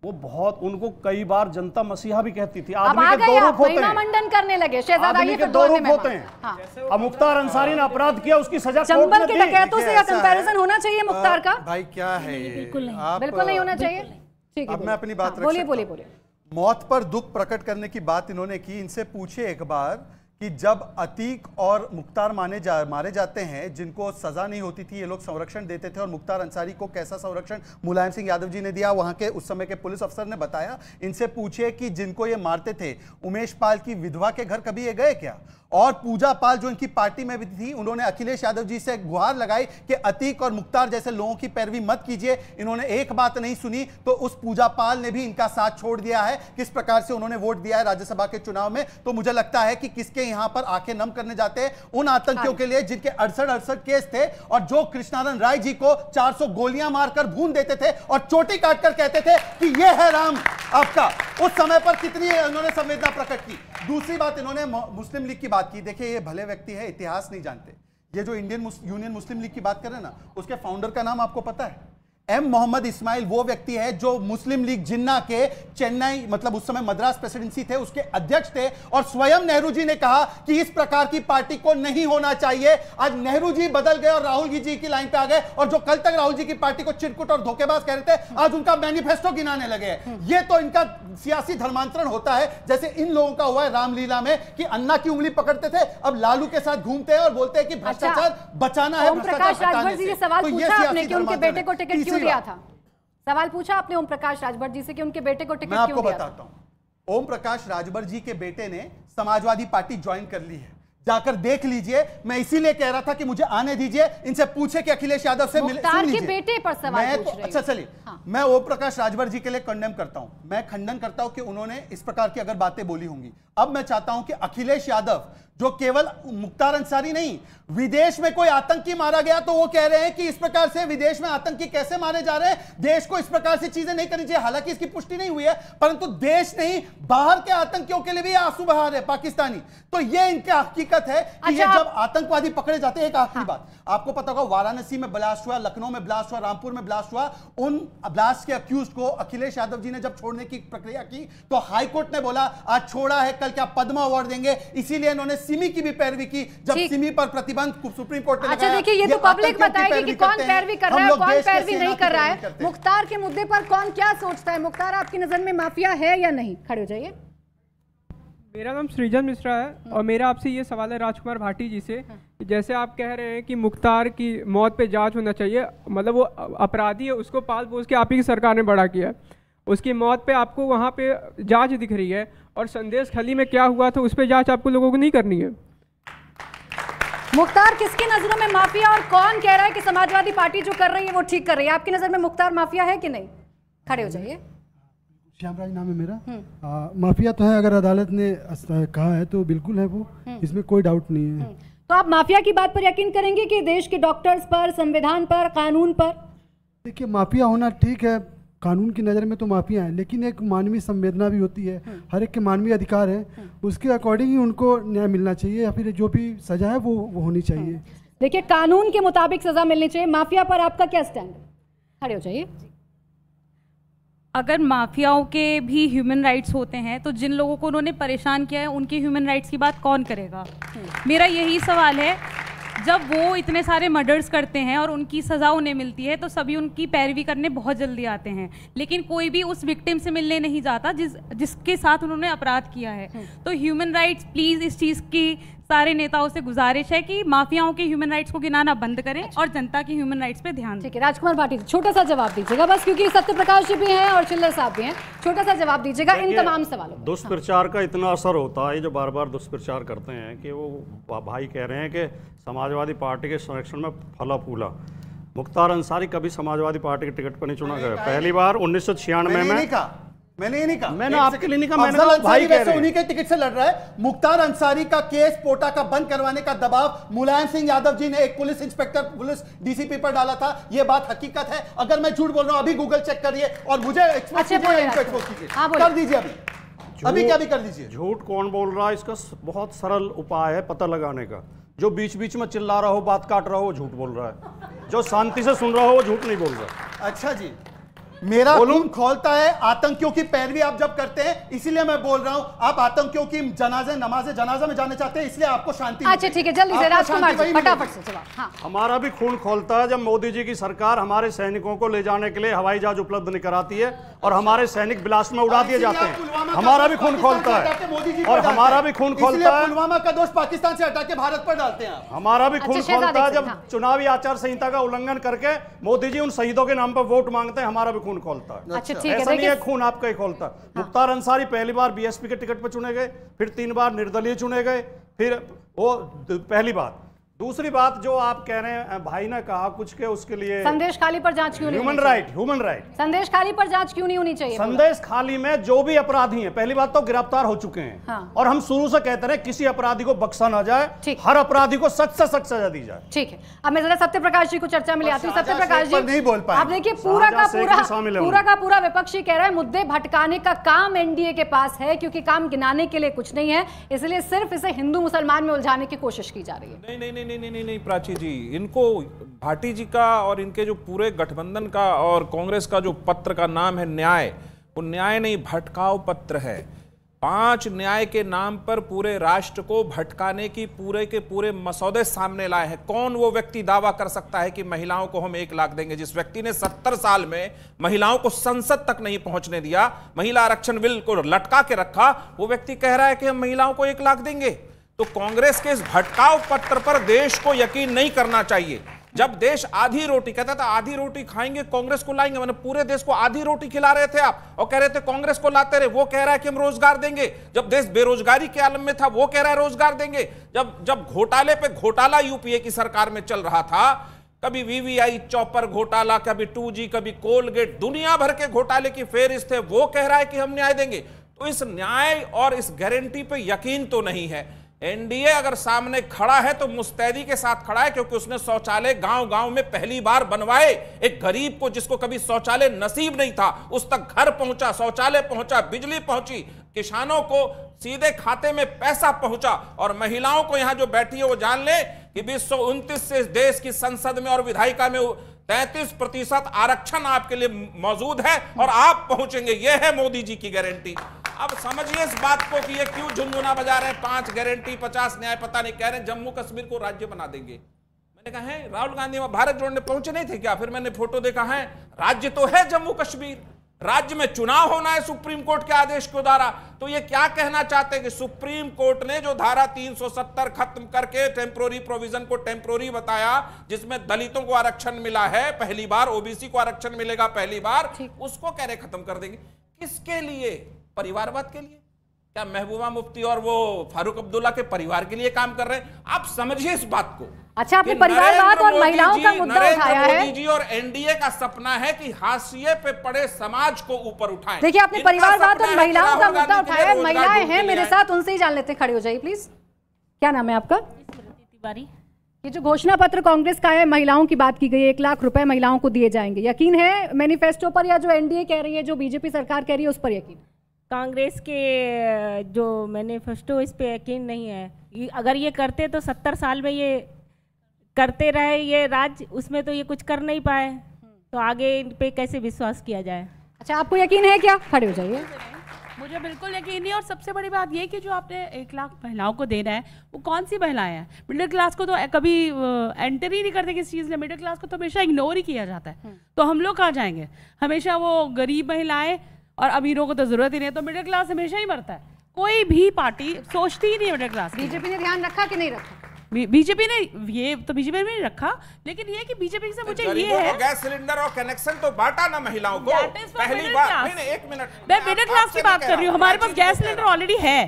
वो बहुत, उनको कई बार जनता मसीहा भी कहती थी। अब आदमी आ के गए दो आप, रूप होते महिमा हैं, मंडन करने लगे। शहजाद आदमी आइए के फिर दो दोनों रूप में होते मेहमान। हैं। हाँ। अब मुख्तार अंसारी ने अपराध किया, उसकी सजा कोर्ट चंबल में के दी। डकैतों से देखिए, ऐसा कंपैरिजन है, होना चाहिए मुख्तार का? भाई क्या है ये? आप बिल्कुल नहीं होना चाहिए। ठीक है, अब मैं अपनी बात रख बोलिए सकता बोलिए हूं। बोलिए। मौत पर दुख प्रकट करने की बात इन्होंने की, इनसे पूछे एक बार कि जब अतीक और मुख्तार मारे जाते हैं, जिनको सजा नहीं होती थी, ये लोग संरक्षण देते थे, और मुख्तार अंसारी को कैसा संरक्षण मुलायम सिंह यादव जी ने दिया, वहां के उस समय के पुलिस अफसर ने बताया। इनसे पूछिए कि जिनको ये मारते थे, उमेश पाल की विधवा के घर कभी ये गए क्या? और पूजा पाल जो इनकी पार्टी में भी थी, उन्होंने अखिलेश यादव जी से गुहार लगाई कि अतीक और मुख्तार जैसे लोगों की पैरवी मत कीजिए। इन्होंने एक बात नहीं सुनी, तो उस पूजा पाल ने भी इनका साथ छोड़ दिया है। किस प्रकार से उन्होंने वोट दिया है राज्यसभा के चुनाव में, तो मुझे लगता है कि किसके यहां पर आंखें नम करने जाते हैं उन आतंकियों के लिए जिनके 68 केस थे, और जो कृष्णानंद राय जी को 400 गोलियां मारकर भून देते थे और चोटी काटकर कहते थे कि यह है राम आपका। उस समय पर कितनी इन्होंने संवेदना प्रकट की। दूसरी बात, इन्होंने मुस्लिम लीग की बात की। देखिए, ये भले व्यक्ति है, इतिहास नहीं जानते। ये जो इंडियन यूनियन मुस्लिम लीग की बात कर रहे हैं ना, उसके फाउंडर का नाम आपको पता है? एम मोहम्मद इस्माइल वो व्यक्ति है जो मुस्लिम लीग जिन्ना के चेन्नई, मतलब उस समय मद्रास प्रेसिडेंसी थे, उसके अध्यक्ष थे, और स्वयं नेहरू जी ने कहा कि इस प्रकार की पार्टी को नहीं होना चाहिए। आज नेहरू जी बदल गए और राहुल जी की लाइन पे आ गए, और जो कल तक राहुल जी की पार्टी को चिरकुट और धोखेबाज कह रहे थे, आज उनका मैनिफेस्टो गिनाने लगे। ये तो इनका सियासी धर्मांतरण होता है, जैसे इन लोगों का हुआ है रामलीला में कि अन्ना की उंगली पकड़ते थे, अब लालू के साथ घूमते हैं और बोलते हैं कि भ्रष्टाचार बचाना है, ओम प्रकाश राजभर जी, ये सवाल पूछा आपने कि उनके बेटे को टिकट क्यों दिया था? सवाल पूछा आपने ओम प्रकाश राजभर जी से कि उनके बेटे को टिकट मैं आपको क्यों दिया? बताता हूं। ओम प्रकाश राजभर जी के बेटे ने समाजवादी पार्टी ज्वाइन कर ली है, जाकर देख लीजिए। मैं इसीलिए कह रहा था कि मुझे आने दीजिए, इनसे पूछे कि अखिलेश यादव से मुख्तार के बेटे पर सवाल पूछ रही हूं। अच्छा चलिए, मैं ओम प्रकाश राजभर जी के लिए कंडेम करता हूं, मैं खंडन करता हूं कि उन्होंने इस प्रकार की अगर बातें बोली होंगी। अब मैं चाहता हूं कि अखिलेश यादव, जो केवल मुख्तार अंसारी नहीं, विदेश में कोई आतंकी मारा गया तो वो कह रहे हैं कि इस प्रकार से विदेश में आतंकी कैसे मारे जा रहे हैं, देश को इस प्रकार से चीजें नहीं करनी चाहिए। हालांकि इसकी पुष्टि नहीं हुई है, परंतु देश नहीं, बाहर के आतंकियों के लिए भी आंसू बहा रहे पाकिस्तानी। तो ये इनका हकीकत है कि ये जब आतंकवादी पकड़े जाते हैं। एक आखिरी बात, आपको पता होगा वाराणसी में ब्लास्ट हुआ, लखनऊ में ब्लास्ट हुआ, रामपुर में ब्लास्ट हुआ। उन ब्लास्ट के अक्यूज को अखिलेश यादव जी ने जब छोड़ने की प्रक्रिया की तो हाईकोर्ट ने बोला आज छोड़ा है, कल क्या पद्मा अवार्ड देंगे। इसीलिए इन्होंने सिमी की भी पैरवी की, जब सिमी पर प्रतिबंध सुप्रीम कोर्ट ने अच्छा देखिए, ये तो पब्लिक बताएगी कि कौन पैरवी कर रहा है, कौन पैरवी नहीं कर रहा है। मुख्तार के मुद्दे पर कौन क्या सोचता है? मुख्तार, आपकी नजर में माफिया है या नहीं? खड़े हो जाइए। मेरा नाम सृजन मिश्रा है और मेरा आपसे ये सवाल है राजकुमार भाटी जी से, जैसे आप कह रहे हैं कि मुख्तार की मौत पे जांच होना चाहिए, मतलब वो अपराधी है, उसको पाल पोस के आप ही की सरकार ने बड़ा किया, उसकी मौत पे आपको वहाँ पे जांच दिख रही है, और संदेश खली में क्या हुआ था उस पर जांच आपको लोगों को नहीं करनी है। मुख्तार किसकी नजरों में माफिया, और कौन कह रहा है कि समाजवादी पार्टी जो कर रही है वो ठीक कर रही है? आपकी नजर में मुख्तार माफिया है कि नहीं? खड़े हो जाइए। श्यामराज नाम है मेरा। माफिया तो है, अगर अदालत ने कहा है तो बिल्कुल है वो, इसमें कोई डाउट नहीं है। तो आप माफिया की बात पर यकीन करेंगे कि देश के डॉक्टर्स पर, संविधान पर, कानून पर? देखिए, माफिया होना ठीक है, कानून की नज़र में तो माफिया है, लेकिन एक मानवीय संवेदना भी होती है, हर एक के मानवीय अधिकार है, उसके अकॉर्डिंग ही उनको न्याय मिलना चाहिए, या फिर जो भी सजा है वो होनी चाहिए। देखिए, कानून के मुताबिक सजा मिलनी चाहिए। माफिया पर आपका क्या स्टैंड है? खड़े हो जाइए। अगर माफियाओं के भी ह्यूमन राइट्स होते हैं तो जिन लोगों को उन्होंने परेशान किया है उनके ह्यूमन राइट्स की बात कौन करेगा? मेरा यही सवाल है, जब वो इतने सारे मर्डर्स करते हैं और उनकी सज़ा उन्हें मिलती है तो सभी उनकी पैरवी करने बहुत जल्दी आते हैं, लेकिन कोई भी उस विक्टिम से मिलने नहीं जाता जिसके साथ उन्होंने अपराध किया है। तो ह्यूमन राइट्स, प्लीज़ इस चीज़ की सारे नेताओं से गुजारिश है कि माफियाओं के ह्यूमन राइट्स को गिनाना बंद करें और जनता की ह्यूमन राइट्स पे ध्यान दें। ठीक है, राजकुमार भाटी छोटा सा जवाब दीजिएगा बस, क्योंकि सत्यप्रकाश जी भी हैं और चिल्लर साहब भी हैं, छोटा सा जवाब दीजिएगा इन तमाम सवालों पर। दुष्प्रचार का इतना असर होता है, जो बार बार दुष्प्रचार करते हैं कि वो भाई कह रहे हैं कि समाजवादी पार्टी के संरक्षण में फला फूला। मुख्तार अंसारी कभी समाजवादी पार्टी के टिकट पर नहीं चुना गया, पहली बार 1996 में। मैंने ये नहीं कहा, मैंने आपके लिए नहीं कहा, मैंने कहा भाई कह रहे हैं। उन्हीं के टिकट से लड़ रहा है। मुख्तार अंसारी का केस पोटा का बंद करवाने का दबाव मुलायम सिंह यादव जी ने एक पुलिस इंस्पेक्टर, पुलिस डीसीपी पर डाला था। ये बात हकीकत है। अगर मैं झूठ बोल रहा हूं अभी गूगल चेक करिए और मुझे एक्सपोज कीजिए, कर दीजिए अभी क्या भी कर दीजिए। झूठ कौन बोल रहा है, इसका बहुत सरल उपाय है पता लगाने का। जो बीच बीच में चिल्ला रहा हो, बात काट रहा हो, वो झूठ बोल रहा है। जो शांति से सुन रहा हो वो झूठ नहीं बोल रहा। अच्छा जी, मेरा खून खौलता है आतंकियों की पैरवी आप जब करते हैं, इसीलिए मैं बोल रहा हूं। आप आतंकियों की जनाजा में जाने चाहते हैं, इसलिए आपको शांति। अच्छा ठीक है, जल्दी से राजकुमार जी फटाफट से जवाब। हाँ। हमारा भी खून खोलता है जब मोदी जी की सरकार हमारे सैनिकों को ले जाने के लिए हवाई जहाज उपलब्ध नहीं कराती है और हमारे सैनिक ब्लास्ट में उड़ा दिए जाते हैं। हमारा भी खून खोलता है और हमारा भी खून खोलता है। पुलवामा का दोष पाकिस्तान से हटा के भारत पर डालते हैं। हमारा भी खून खोलता है जब चुनावी आचार संहिता का उल्लंघन करके मोदी जी उन शहीदों के नाम पर वोट मांगते हैं। हमारा भी खून खोलता है। अच्छा ठीक है, ऐसा नहीं है खून आपका ही खोलता है। मुख्तार अंसारी पहली बार बीएसपी के टिकट पर चुने गए, फिर 3 बार निर्दलीय चुने गए, फिर वो पहली बात। दूसरी बात जो आप कह रहे हैं, भाई ने कहा कुछ के उसके लिए संदेश खाली पर जांच क्यों नहीं? ह्यूमन राइट संदेश खाली पर जांच क्यों नहीं होनी चाहिए? संदेश खाली में जो भी अपराधी हैं, पहली बात तो गिरफ्तार हो चुके हैं। हाँ। और हम शुरू से कहते रहे किसी अपराधी को बख्शा ना जाए, हर अपराधी को सख्त से सख्त सजा दी जाए। ठीक है, अब मैं जरा सत्यप्रकाश जी को चर्चा में ले आती हूँ। सत्यप्रकाश जी नहीं बोल पाए। आप देखिए, पूरा का पूरा विपक्षी कह रहा है मुद्दे भटकाने का काम एनडीए के पास है, क्योंकि काम गिनाने के लिए कुछ नहीं है, इसलिए सिर्फ इसे हिंदू मुसलमान में उलझाने की कोशिश की जा रही है। नहीं प्राची जी, इनको भाटी जी का और इनके जो पूरे गठबंधन का और कांग्रेस का जो पत्र का नाम है न्याय, वो न्याय नहीं भटकाव पत्र है। 5 न्याय के नाम पर पूरे राष्ट्र को भटकाने की पूरे के पूरे मसौदे सामने लाए हैं। कौन वो व्यक्ति दावा कर सकता है कि महिलाओं को हम 1 लाख देंगे? जिस व्यक्ति ने 70 साल में महिलाओं को संसद तक नहीं पहुंचने दिया, महिला आरक्षण बिल को लटका के रखा, वो व्यक्ति कह रहा है कि हम महिलाओं को 1 लाख देंगे। तो कांग्रेस के इस भटकाव पत्र पर देश को यकीन नहीं करना चाहिए। जब देश आधी रोटी कहता था, आधी रोटी खाएंगे कांग्रेस को लाएंगे, मैंने पूरे देश को आधी रोटी खिला रहे थे आप और कह रहे थे कांग्रेस को लाते रहे। वो कह रहा है कि हम रोजगार देंगे। जब देश बेरोजगारी के आलम में था वो कह रहा है रोजगार देंगे। जब घोटाले पे घोटाला यूपीए की सरकार में चल रहा था, कभी वीवीआई चॉपर घोटाला, कभी 2G, कभी कोलगेट, दुनिया भर के घोटाले की फेहरिस्त है, वो कह रहा है कि हम न्याय देंगे। तो इस न्याय और इस गारंटी पे यकीन तो नहीं है। एनडीए अगर सामने खड़ा है तो मुस्तैदी के साथ खड़ा है, क्योंकि उसने शौचालय गांव-गांव में पहली बार बनवाए। एक गरीब को, जिसको कभी शौचालय नसीब नहीं था, उस तक घर पहुंचा, शौचालय पहुंचा, बिजली पहुंची, किसानों को सीधे खाते में पैसा पहुंचा। और महिलाओं को यहां जो बैठी है वो जान ले कि 1929 से इस देश की संसद में और विधायिका में 33% आरक्षण आपके लिए मौजूद है और आप पहुंचेंगे। यह है मोदी जी की गारंटी। अब समझिए इस बात को कि ये क्यों झुनझुना बजा रहे हैं। 5 गारंटी 50 न्याय, पता नहीं कह रहे हैं जम्मू कश्मीर को राज्य बना देंगे। मैंने कहा है राहुल गांधी वहां भारत जोड़ने पहुंचे नहीं थे क्या? फिर मैंने फोटो देखा है, राज्य तो है जम्मू कश्मीर, राज्य में चुनाव होना है सुप्रीम कोर्ट के आदेश के द्वारा। तो ये क्या कहना चाहते हैं कि सुप्रीम कोर्ट ने जो धारा 370 खत्म करके टेम्पोररी प्रोविजन को टेम्पोररी बताया, जिसमें दलितों को आरक्षण मिला है पहली बार, ओबीसी को आरक्षण मिलेगा पहली बार, उसको कह रहे खत्म कर देंगे। किसके लिए? परिवारवाद के लिए? क्या महबूबा मुफ्ती और वो फारूक अब्दुल्ला के परिवार के लिए काम कर रहे हैं? आप समझिए इस बात को। अच्छा, आपने परिवारवाद और महिलाओं का मुद्दा उठाया है। मोदी जी और एनडीए का सपना है कि हाशिए पे पड़े समाज को ऊपर उठाएं। देखिए, आपने परिवारवाद और महिलाओं का मुद्दा उठाया है। महिलाएं हैं मेरे साथ, उनसे ही जान लेते हैं। खड़े हो जाइए प्लीज। क्या नाम है आपका? तिवारी। ये जो घोषणा पत्र कांग्रेस का है, महिलाओं की बात की गई है, 1 लाख रुपए महिलाओं को दिए जाएंगे, यकीन है मैनिफेस्टो पर, या जो एनडीए कह रही है, जो बीजेपी सरकार कह रही है, उस पर यकीन? कांग्रेस के जो मैनिफेस्टो, इस पे यकीन नहीं है। अगर ये करते तो 70 साल में ये करते रहे ये राज्य, उसमें तो ये कुछ कर नहीं पाए, तो आगे इन पे कैसे विश्वास किया जाए? अच्छा, आपको यकीन है क्या? खड़े हो जाइए। मुझे बिल्कुल यकीन नहीं। और सबसे बड़ी बात ये कि जो आपने 1 लाख महिलाओं को देना है, वो कौन सी महिलाएं हैं? मिडिल क्लास को तो कभी एंटर ही नहीं करते किसी चीज़ में। मिडिल क्लास को तो हमेशा इग्नोर ही किया जाता है। तो हम लोग कहाँ जाएंगे? हमेशा वो गरीब महिलाएं और अमीरों को तो जरूरत ही नहीं है, तो मिडिल क्लास हमेशा ही मरता है। कोई भी पार्टी सोचती ही नहीं मिडिल क्लास। बीजेपी ने ध्यान रखा कि नहीं रखा? बीजेपी ने ये तो बीजेपी ने नहीं रखा, लेकिन ये कि बीजेपी से मुझे ये है, गैस सिलेंडर और कनेक्शन तो बांटा ना महिलाओं को पहली बार। नहीं, 1 मिनट, मैं मिडिल क्लास की बात कर रही हूँ। हमारे पास गैस सिलेंडर ऑलरेडी है।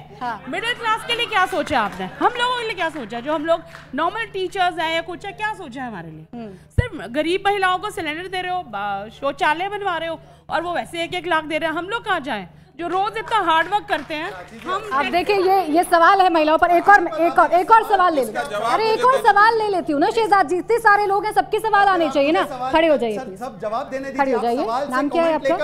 मिडिल क्लास के लिए क्या सोचा आपने? हम लोगों के लिए क्या सोचा? जो हम लोग नॉर्मल टीचर्स हैं या कुछ है, क्या सोचा है हमारे लिए? सिर्फ गरीब महिलाओं को सिलेंडर दे रहे हो, शौचालय बनवा रहे हो, और वो वैसे 1-1 लाख दे रहे हैं। हम लोग कहाँ जाएं जो रोज इतना हार्ड वर्क करते हैं? हम अब देखिए, ये सवाल है महिलाओं पर। एक और सवाल ले लो। अरे एक और सवाल ले लेती हूँ ना शहजाद जी, इतने सारे लोग हैं, सबके सवाल आने चाहिए ना। खड़े हो जाइए, सब जवाब देने खड़े हो जाइए। नाम क्या है आपका?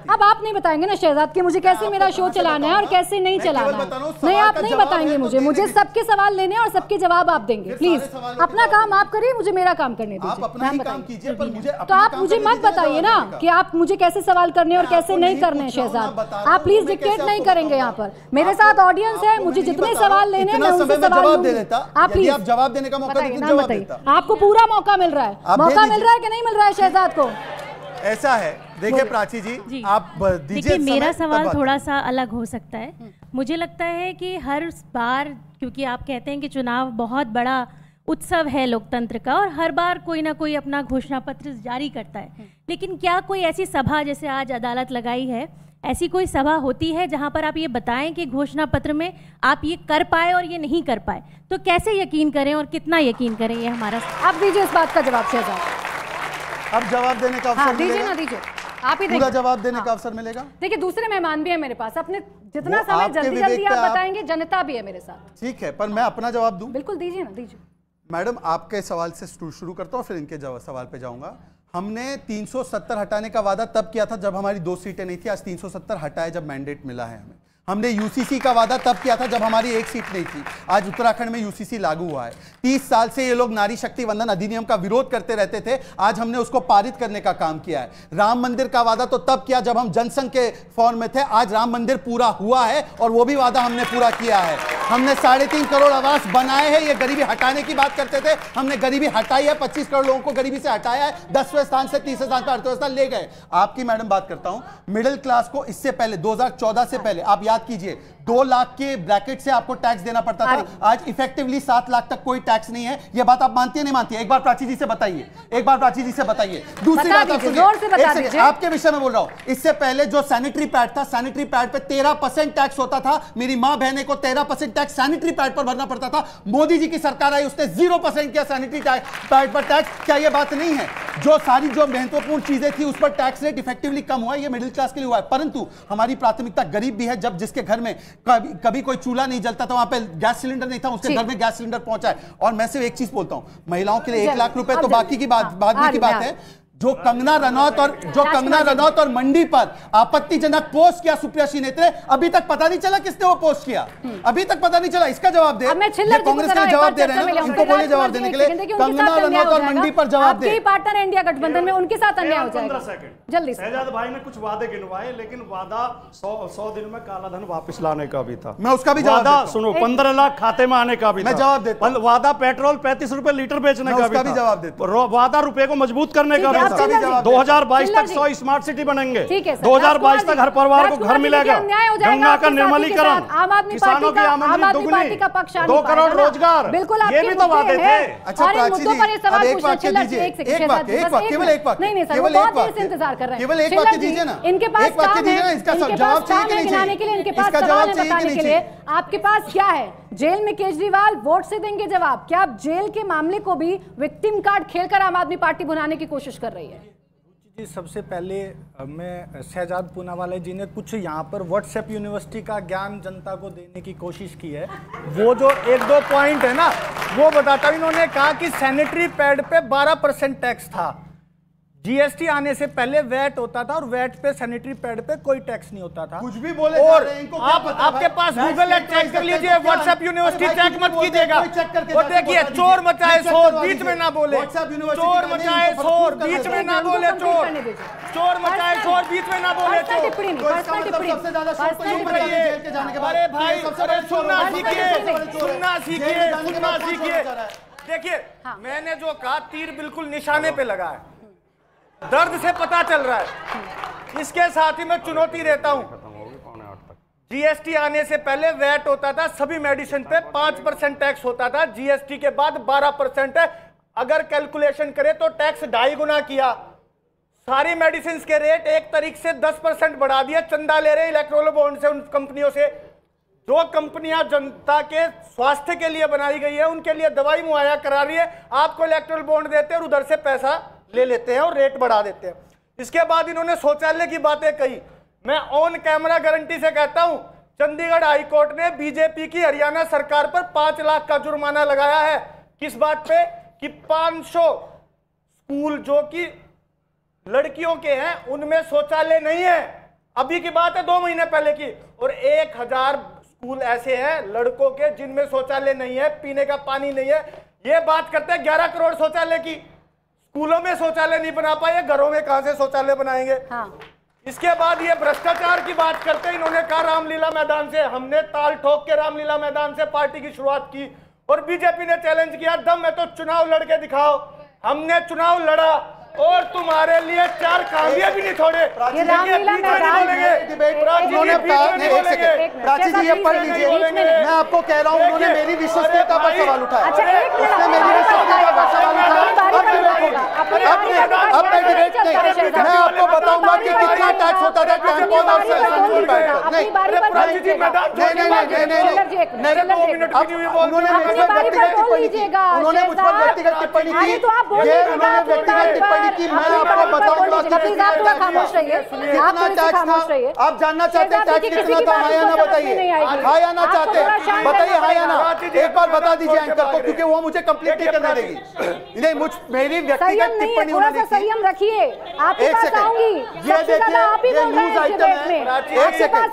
अब आप नहीं बताएंगे ना शहजाद की मुझे कैसे मेरा शो चलाना है और कैसे नहीं चलाना है? नहीं, आप नहीं बताएंगे मुझे सबके सवाल लेने और सबके जवाब आप देंगे। प्लीज अपना काम आप करिए, मुझे मेरा काम करने दीजिए। तो आप मुझे मत बताइए ना कि आप मुझे कैसे सवाल करने और कैसे नहीं करने। शहजाद, आप प्लीज डिक्टेट नहीं करेंगे यहाँ पर। मेरे साथ ऑडियंस है, मुझे जितने सवाल लेने हैं मैं उनसे सवाल दे देता। आप प्लीज जवाब देने का मौका बताइए। आपको पूरा मौका मिल रहा है। मौका मिल रहा है कि नहीं मिल रहा है शहजाद को? ऐसा है, देखिए प्राची जी, आप देखिए, मेरा सवाल थोड़ा सा अलग हो सकता है। मुझे लगता है कि हर बार, क्योंकि आप कहते हैं कि चुनाव बहुत बड़ा उत्सव है लोकतंत्र का, और हर बार कोई ना कोई अपना घोषणा पत्र जारी करता है, लेकिन क्या कोई ऐसी सभा, जैसे आज अदालत लगाई है, ऐसी कोई सभा होती है जहां पर आप ये बताएं कि घोषणा पत्र में आप ये कर पाए और ये नहीं कर पाए? तो कैसे यकीन करें और कितना यकीन करें, ये हमारा। आप दीजिए इस बात का जवाब शहजाद। अब जवाब देने का अवसर दीजिए ना, दीजिए आप ही। पूरा जवाब देने का अवसर मिलेगा। देखिए, दूसरे मेहमान भी है मेरे पास, अपने जितना समय जल्दी जल्दी आप बताएंगे, जनता भी है मेरे साथ। ठीक है, पर मैं अपना जवाब दूं? बिल्कुल दीजिए ना, दीजिए। मैडम, आपके सवाल से शुरू करता हूँ, फिर इनके सवाल पे जाऊंगा। हमने 370 हटाने का वादा तब किया था जब हमारी 2 सीटें नहीं थी। आज 370 हटाए जब मैंडेट मिला है हमें। हमने यूसीसी का वादा तब किया था जब हमारी 1 सीट नहीं थी। आज उत्तराखंड में यूसीसी लागू हुआ है। 30 साल से ये लोग नारी शक्ति वंदन अधिनियम का विरोध करते रहते थे, आज हमने उसको पारित करने का काम किया है। राम मंदिर का वादा तो तब किया जब हम जनसंघ के फॉर्म में थे, आज राम मंदिर पूरा हुआ है और वो भी वादा हमने पूरा किया है। हमने 3.5 करोड़ आवास बनाए हैं। ये गरीबी हटाने की बात करते थे, हमने गरीबी हटाई है। 25 करोड़ लोगों को गरीबी से हटाया है। 10वें स्थान से 30वें स्थान पर अर्थव्यवस्था ले गए। आपकी मैडम बात करता हूं, मिडिल क्लास को इससे पहले 2014 से पहले आप याद कीजिए, 2 लाख के ब्रैकेट से आपको टैक्स देना पड़ता था, आज इफेक्टिवली 7 लाख तक कोई टैक्स नहीं है। ये बात आप मानती है नहीं मानती है? एक बार प्राची जी से बताइए, एक बार प्राची जी से बताइए। दूसरी बात आप सुनिए, आपके विषय में बोल रहा हूं, इससे पहले जो सैनिटरी पैड था, सैनिटरी पैड पे 13% टैक्स होता था। मेरी मां बहने को 13% टैक्स सैनिटरी पैड पर भरना पड़ता था। मोदी जी की सरकार आई, उसने 0% किया सैनिटरी पैड पर टैक्स। क्या यह बात नहीं है? जो सारी जो महत्वपूर्ण चीजें थी उस पर टैक्स रेट इफेक्टिवली कम हुआ, ये मिडिल क्लास के लिए हुआ है। परंतु हमारी प्राथमिकता गरीब भी है। जब जिसके घर में कभी कोई चूल्हा नहीं जलता था, वहां पे गैस सिलेंडर नहीं था, उसके घर में गैस सिलेंडर पहुंचा है। और मैं सिर्फ एक चीज बोलता हूं, महिलाओं के लिए 1 लाख रुपए तो बाकी की बात, बाद की बात है। जो कंगना रनौत और मंडी पर आपत्तिजनक पोस्ट किया सुप्रिया श्रीनेत्र ने, अभी तक पता नहीं चला किसने वो पोस्ट किया, अभी तक पता नहीं चला। इसका जवाब दे, कांग्रेस के लिए जवाब दे रहे हैं, इनको बोले जवाब देने के लिए। कंगना रनौत और मंडी पर जवाब दे। पार्टनर इंडिया गठबंधन में उनके साथ अन्याय हो जाएगा। 15 सेकंड जल्दी से। शहजाद भाई ने कुछ वादे गिनवाए, लेकिन वादा 100 दिन में काला धन वापस लाने का भी था। मैं उसका भी जवाब वादा सुनो, 15 लाख खाते में आने का भी था। मैं जवाब देता हूं। वादा पेट्रोल 35 रुपए लीटर बेचने का भी था। जवाब देता। वादा रुपए को मजबूत करने का भी था। 2022 तक 100 स्मार्ट सिटी बनेंगे। 2022 तक हर परिवार को घर मिलेगा। गंगा का निर्मलीकरण, किसानों की आमदनी दुगनी, 2 करोड़ रोजगार, ये भी तो वादे थे। अच्छा प्राची जी, अब एक वाक्य दीजिए, केवल एक वाक्य, केवल एक वाक्य, केवल एक वाक्य दीजिए ना, इनके पास एक वाक्य दीजिए ना, इसका जवाब चाहिए कि नहीं चाहिए? इनके पास जवाब चाहिए कि नहीं? आपके पास क्या है? जेल में केजरीवाल वोट से देंगे जवाब। क्या आप जेल के मामले को भी विक्टिम कार्ड खेलकर आम आदमी पार्टी बुलाने की कोशिश कर रही है? जी, सबसे पहले मैं शहजाद पूनावाला जी ने कुछ यहाँ पर व्हाट्सएप यूनिवर्सिटी का ज्ञान जनता को देने की कोशिश की है। वो जो 1-2 पॉइंट है ना, वो बताता हूँ। इन्होंने कहा कि सैनिटरी पैड पे 12% टैक्स था, जीएसटी आने से पहले वैट होता था, और वैट पे सैनिटरी पैड पे कोई टैक्स नहीं होता था। कुछ भी बोले और आपके पास गूगल है, चेक कर लीजिए। व्हाट्सएप यूनिवर्सिटी चेक मत कीजिएगा। वो देखिए, चोर मचाए शोर, बीच में ना बोले। चोर मचाए शोर, बीच में ना बोले। चोर मचाए शोर, बीच में ना बोले। अरे भाई, सुनना सीखिए, सुनना सीखिए, सुनना सीखिए। देखिए, मैंने जो कहा तीर बिल्कुल निशाने पे लगा है, दर्द से पता चल रहा है। इसके साथ ही मैं चुनौती देता हूं, जीएसटी आने से पहले वैट होता था, सभी मेडिसिन पे 5% टैक्स होता था, जीएसटी के बाद 12% है। अगर कैलकुलेशन करें तो टैक्स 2.5 गुना किया। सारी मेडिसिन के रेट 1 तारीख से 10% बढ़ा दिया। चंदा ले रहे इलेक्ट्रोल बॉन्ड से उन कंपनियों से। जो कंपनियां जनता के स्वास्थ्य के लिए बनाई गई है, उनके लिए दवाई मुहैया करा रही है, आपको इलेक्ट्रोल बॉन्ड देते हैं और उधर से पैसा ले लेते हैं और रेट बढ़ा देते हैं। इसके बाद इन्होंने शौचालय की बातें कही। मैं ऑन कैमरा गारंटी से कहता हूं, चंडीगढ़ हाई कोर्ट ने बीजेपी की हरियाणा सरकार पर 5 लाख का जुर्माना लगाया है। किस बात पे? कि 500 स्कूल जो कि लड़कियों के हैं, उनमें शौचालय नहीं है। अभी की बात है, 2 महीने पहले की। और 1000 स्कूल ऐसे हैं लड़कों के जिनमें शौचालय नहीं है, पीने का पानी नहीं है। ये बात करते हैं 11 करोड़ शौचालय की। स्कूलों में शौचालय नहीं बना पाए, घरों में कहां से शौचालय बनाएंगे? हाँ। इसके बाद ये भ्रष्टाचार की बात करते हैं। इन्होंने कहा रामलीला मैदान से, हमने ताल ठोक के रामलीला मैदान से पार्टी की शुरुआत की, और बीजेपी ने चैलेंज किया, दम है तो चुनाव लड़के दिखाओ। हमने चुनाव लड़ा और तुम्हारे लिए 4 काबिया भी नहीं छोड़े। प्राची जी ये पढ़ लीजिए, मैं आपको कह रहा हूँ, उन्होंने मेरी विश्वसनीयता पर सवाल उठाया। उसने मेरी विश्वसनीयता पर सवाल उठाया। अब मैं डिबेट नहीं, मैं आपको बताऊंगा कि कितना टैक्स होता था टेम्पोन और सैनिटरी पैड पर। नहीं, उन्होंने मुझ पर व्यक्तिगत टिप्पणी की, उन्होंने मुझ पर व्यक्तिगत टिप्पणी की, ये उन्होंने व्यक्तिगत टिप्पणी कि मैं आपको बताऊंगा कि कितना टैक्स था। आप जानना चाहते हैं टैक्स कितना था? हाँ या ना बताइए, हाँ या ना चाहते हैं? बताइए हाँ या ना। एक बार बता दीजिए एंकर को, क्योंकि वो मुझे कंप्लीट नहीं करने देगी। नहीं, मेरी व्यक्तिगत टिप्पणी उन्होंने की। संयम रखिए, आपके पास आऊंगी। ये देखिए, ये न्यूज आइटम है, एक सेकंड,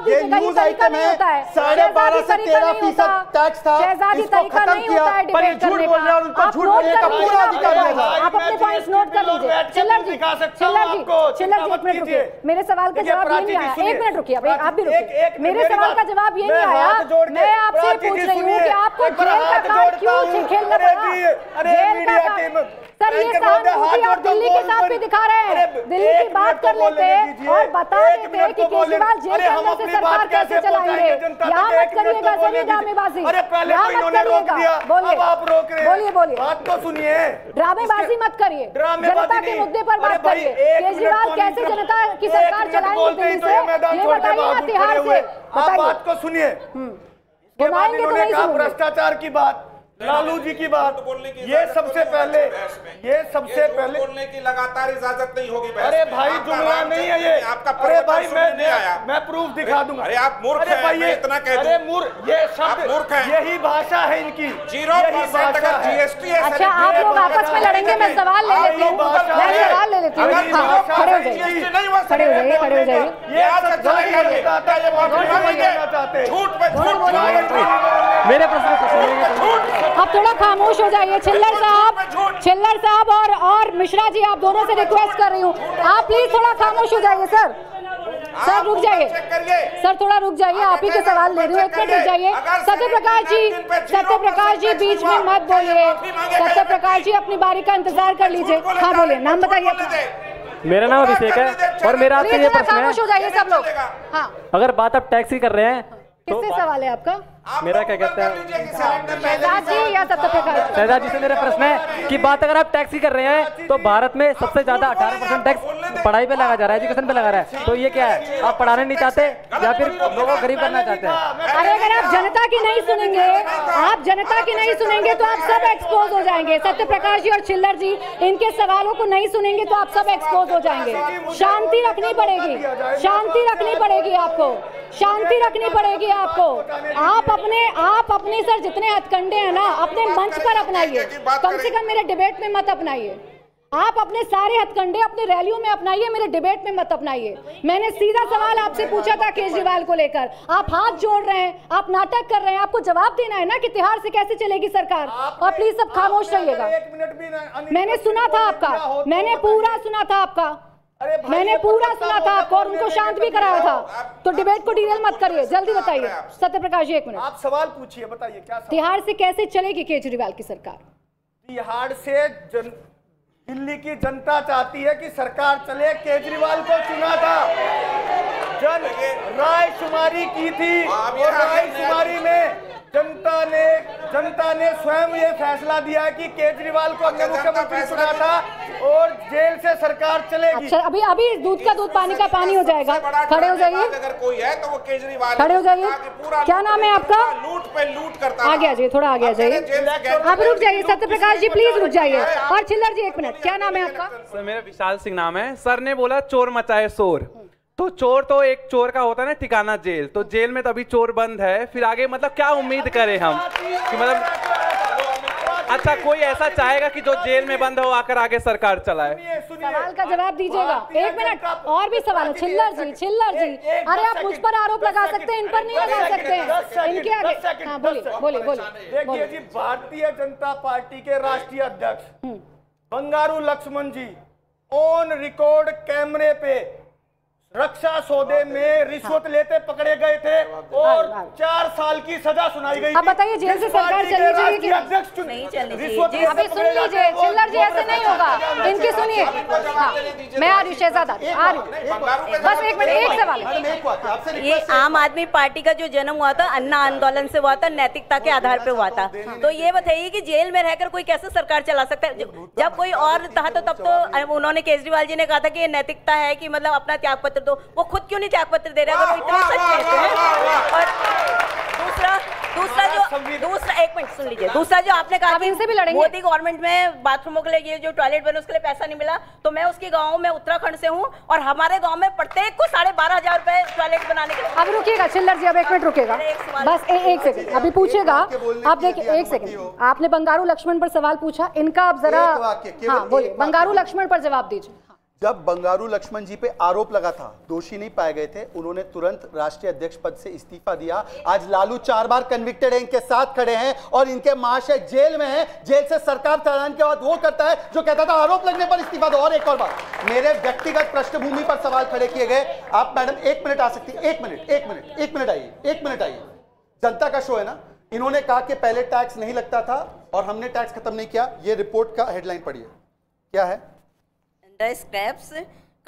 ये न्यूज आइटम है, 12.5 से 13% टैक्स था, इसको खत्म किया। पर ये झूठ बोल रहे हैं और उनको झूठ बोलने का पूरा अधिकार है। आप अपने पॉइंट्स नोट कर लीजिए। चिल्लर जी, सकता हूं आपको। चिल्लर जी एक मिनट रुकिए, मेरे सवाल का जवाब ये नहीं आया। एक मिनट रुकिए, आप भी रुकिए। मेरे सवाल का जवाब ये नहीं आया। मैं आपसे पूछ रही हूँ कि आपको जेल का कार्ड क्यों खेलना पड़ा? जेल का कार्ड सर, ये सहानुभूति आप दिल्ली के साथ भी दिखा रहे हैं। दिल्ली की बात कर लेते हैं और बता देते हैं कि केजरीवाल जेल के अंदर से सरकार कैसे चलाएंगे। यहाँ मत करिएगा सभी ड्रामेबाजी, यहाँ मत करिएगा। बोलिए बोलिए, बात तो सुनिए, ड्रामेबाजी मत करिए, जनता के मुद्दे पर बात करिए। केजरीवाल कैसे जनता की सरकार चलाएंगे दिल्ली से, ये बताइए ना तिहाड़ से। आप बात को सुनिए, घुमाएंगे तो नहीं सुनेंगे। भ्रष्टाचार की बात, लालू जी की बात, ये सबसे पहले बोलने की लगातार इजाजत नहीं होगी। अरे भाई जुमला नहीं है ये आपका। अरे भाई मैं प्रूफ दिखा दूंगा। अरे आप मूर्ख हैं, मैं इतना कह दूं। अरे मूर्ख, ये शब्द मूर्ख हैं, यही भाषा है इनकी। 0% अगर जीएसटी है। अच्छा, आप लोग आपस में लड़ेंगे, मैं सवाल ले लेती हूँ, मैं सवाल ले लेती हूँ। खड़े हो जाइए, खड़े हो जाइए, खड़े हो जाइए। मेरे प्रश्न अब थोड़ा खामोश हो जाइए। छिल्लर साहब और मिश्रा जी, आप दोनों से रिक्वेस्ट कर रही हूँ, आप प्लीज थोड़ा खामोश हो जाइए। सर रुक जाइए, सर थोड़ा रुक जाइए, आप ही के सवाल ले रही हूँ, एक मिनट रुक जाइए। सत्यप्रकाश जी बीच में मत बोलिए। सत्यप्रकाश जी अपनी बारी का इंतजार कर लीजिए। हाँ बोलिए, नाम बताइए। मेरा नाम अभिषेक है और मेरा आपसे ये प्रश्न है। खामोश हो जाइए सब लोग। हाँ, अगर बात आप टैक्स की कर रहे हैं तो किससे सवाल है आपका? मेरा क्या कहते हैं शहजाद जी या सत्यप्रकाश? शहजाद जी से मेरा प्रश्न है कि बात अगर आप टैक्स की कर रहे हैं तो भारत में सबसे ज्यादा 18% टैक्स पढ़ाई पे लगा जा रहा है, एजुकेशन पे लगा रहा है, तो ये क्या है? आप पढ़ाने नहीं चाहते या फिर लोगों को गरीब करना चाहते हैं? अरे अगर आप जनता की नहीं सुनेंगे, तो आप सब एक्सपोज हो जाएंगे। सत्यप्रकाश जी और छिल्लर जी इनके सवालों को नहीं सुनेंगे तो आप सब एक्सपोज हो जाएंगे। शांति रखनी पड़ेगी, शांति रखनी पड़ेगी आपको, शांति रखनी पड़ेगी आपको। आप अपने सर जितने हथकंडे हैं ना अपने मंच पर अपनाइए, कम से कम मेरे डिबेट में मत अपनाइए। आप अपने सारे हथकंडे अपनी रैलियों में अपनाइए, मेरे डिबेट में मत अपनाइए। मैंने सीधा सवाल आपसे पूछा था केजरीवाल को लेकर, आप हाथ जोड़ रहे हैं, आप नाटक कर रहे हैं। आपको जवाब देना है ना कि तिहाड़ से कैसे चलेगी सरकार, और प्लीज सब खामोश रहिएगा। मैंने सुना था आपका, मैंने पूरा सुना था आपका, मैंने पूरा सुना था आपको और उनको शांत भी कराया था। तो डिबेट को डिटेल मत करिए, जल्दी बताइए। सत्यप्रकाश जी एक मिनट, आप सवाल पूछिए, बताइए क्या सवाल? तिहाड़ से कैसे चलेगी केजरीवाल की सरकार? तिहाड़ से दिल्ली की जनता चाहती है कि सरकार चले। केजरीवाल को चुना था, रायशुमारी की थी, और रायशुमारी में जनता ने स्वयं ये फैसला दिया कि केजरीवाल को अपने मुख्यमंत्री चुना था और जेल से सरकार चलेगी। अच्छा, अभी दूध का दूध पानी का पानी हो जाएगा। खड़े हो जाइए, अगर कोई है तो वो केजरीवाल। खड़े हो जाइए। क्या नाम है आपका? लूट पे लूट करता। आगे आ जाइए, थोड़ा आगे आ जाइए। आप रुक जाइए, सत्यप्रकाश जी प्लीज रुक जाइए। और छिल्लर जी एक मिनट, क्या नाम है आपका? सर मेरा विशाल सिंह नाम है। सर ने बोला चोर मचाए शोर, तो चोर तो एक चोर का होता है ना ठिकाना जेल, तो जेल में तो अभी चोर बंद है, फिर आगे मतलब क्या उम्मीद करें हम कि मतलब अच्छा कोई ऐसा चाहेगा कि जो जेल में बंद हो आकर आगे सरकार चलाए? सवाल का जवाब दीजिएगा। एक मिनट, और भी सवाल है। छिल्लर जी, अरे आप मुझ पर आरोप लगा सकते हैं, इन पर नहीं लगा सकते हैं, इनके आगे। हाँ बोलिए। देखिए जी, भारतीय जनता पार्टी के राष्ट्रीय अध्यक्ष बंगारू लक्ष्मण जी ऑन रिकॉर्ड कैमरे पे रक्षा सौदे में रिश्वत लेते पकड़े गए थे और 4 साल की सजा सुनाई गई। अब बताइए जेल से सरकार चलनी चाहिए कि अध्यक्ष नहीं चलनी चाहिए? अभी सुन लीजिए छिल्लर जी, ऐसे नहीं होगा, इनकी सुनिए। मैं आ रही हूँ शहजादा, आ रही हूँ, बस एक मिनट, एक सवाल। ये आम आदमी पार्टी का जो जन्म हुआ था अन्ना आंदोलन से हुआ था, नैतिकता के आधार पे हुआ था। तो ये बताइए कि जेल में रहकर कोई कैसे सरकार चला सकता है? जब कोई और था तो तब तो उन्होंने केजरीवाल जी ने कहा था कि ये नैतिकता है कि मतलब अपना त्यागपत्र दो, वो खुद क्यों नहीं त्यागपत्र दे रहे अगर वो इतने सच कहते हैं? और दूसरा एक मिनट सुन लीजिए, दूसरा जो आपने कहा इनसे भी लड़ेंगे। मोदी गवर्नमेंट में बाथरूमों के लिए ये जो टॉयलेट बने उसके लिए पैसा नहीं मिला, तो मैं उसके गांव में उत्तराखंड से हूँ और हमारे गांव में प्रत्येक को 12,500 रुपए टॉयलेट बनाने के लिए। अब रुकिएगा छिल्लर जी, अब एक मिनट रुकेगा, बस एक सेकंड, अभी पूछेगा। आप देखिए, एक सेकंड, आपने बंगारू लक्ष्मण पर सवाल पूछा, इनका अब जरा हाँ बोलिए, बंगारू लक्ष्मण पर जवाब दीजिए। जब बंगारू लक्ष्मण जी पे आरोप लगा था, दोषी नहीं पाए गए थे, उन्होंने तुरंत राष्ट्रीय अध्यक्ष पद से इस्तीफा दिया। आज लालू 4 बार कन्विक्टेड है, इनके साथ खड़े हैं और इनके महाशय जेल में हैं। जेल से सरकार चालान के बाद वो करता है जो कहता था आरोप लगने पर इस्तीफा दो। और एक और बात, मेरे व्यक्तिगत पृष्ठभूमि पर सवाल खड़े किए गए। आप मैडम 1 मिनट आ सकती है? 1 मिनट आइए, 1 मिनट आइए। जनता का शो है ना। इन्होंने कहा कि पहले टैक्स नहीं लगता था और हमने टैक्स खत्म नहीं किया। ये रिपोर्ट का हेडलाइन पढ़िए, क्या है? The scraps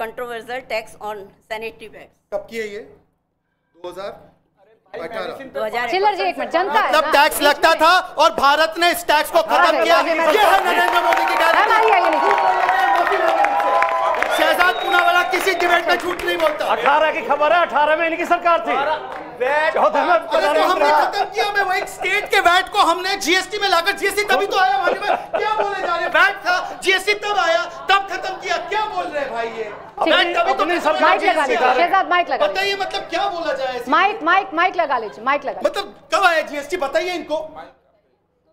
controversial tax on sanitary bags. कब की है ये? 2018। चिल्लर जी एक मिनट, जनता है मतलब टैक्स लगता था और भारत ने इस टैक्स को खत्म किया। ये है नरेंद्र मोदी की गारंटी। शहजाद पूनावाला किसी डिबेट में झूठ नहीं बोलता। 18 की खबर है, 18 में इनकी सरकार थी। हमने खत्म किया। मैं वही स्टेट के वैट को हमने जीएसटी में लाकर, जीएसटी तभी तो आया। क्या बोले जा रहे हैं? वैट था, जीएसटी तब आया, तब खत्म किया। क्या बोल रहे हैं भाई ये? माइक लगा लीजिए शहजाद, माइक लगा बताइए, मतलब क्या बोला जाए? माइक लगा लीजिए, माइक लगा। मतलब कब आया जीएसटी बताइए इनको।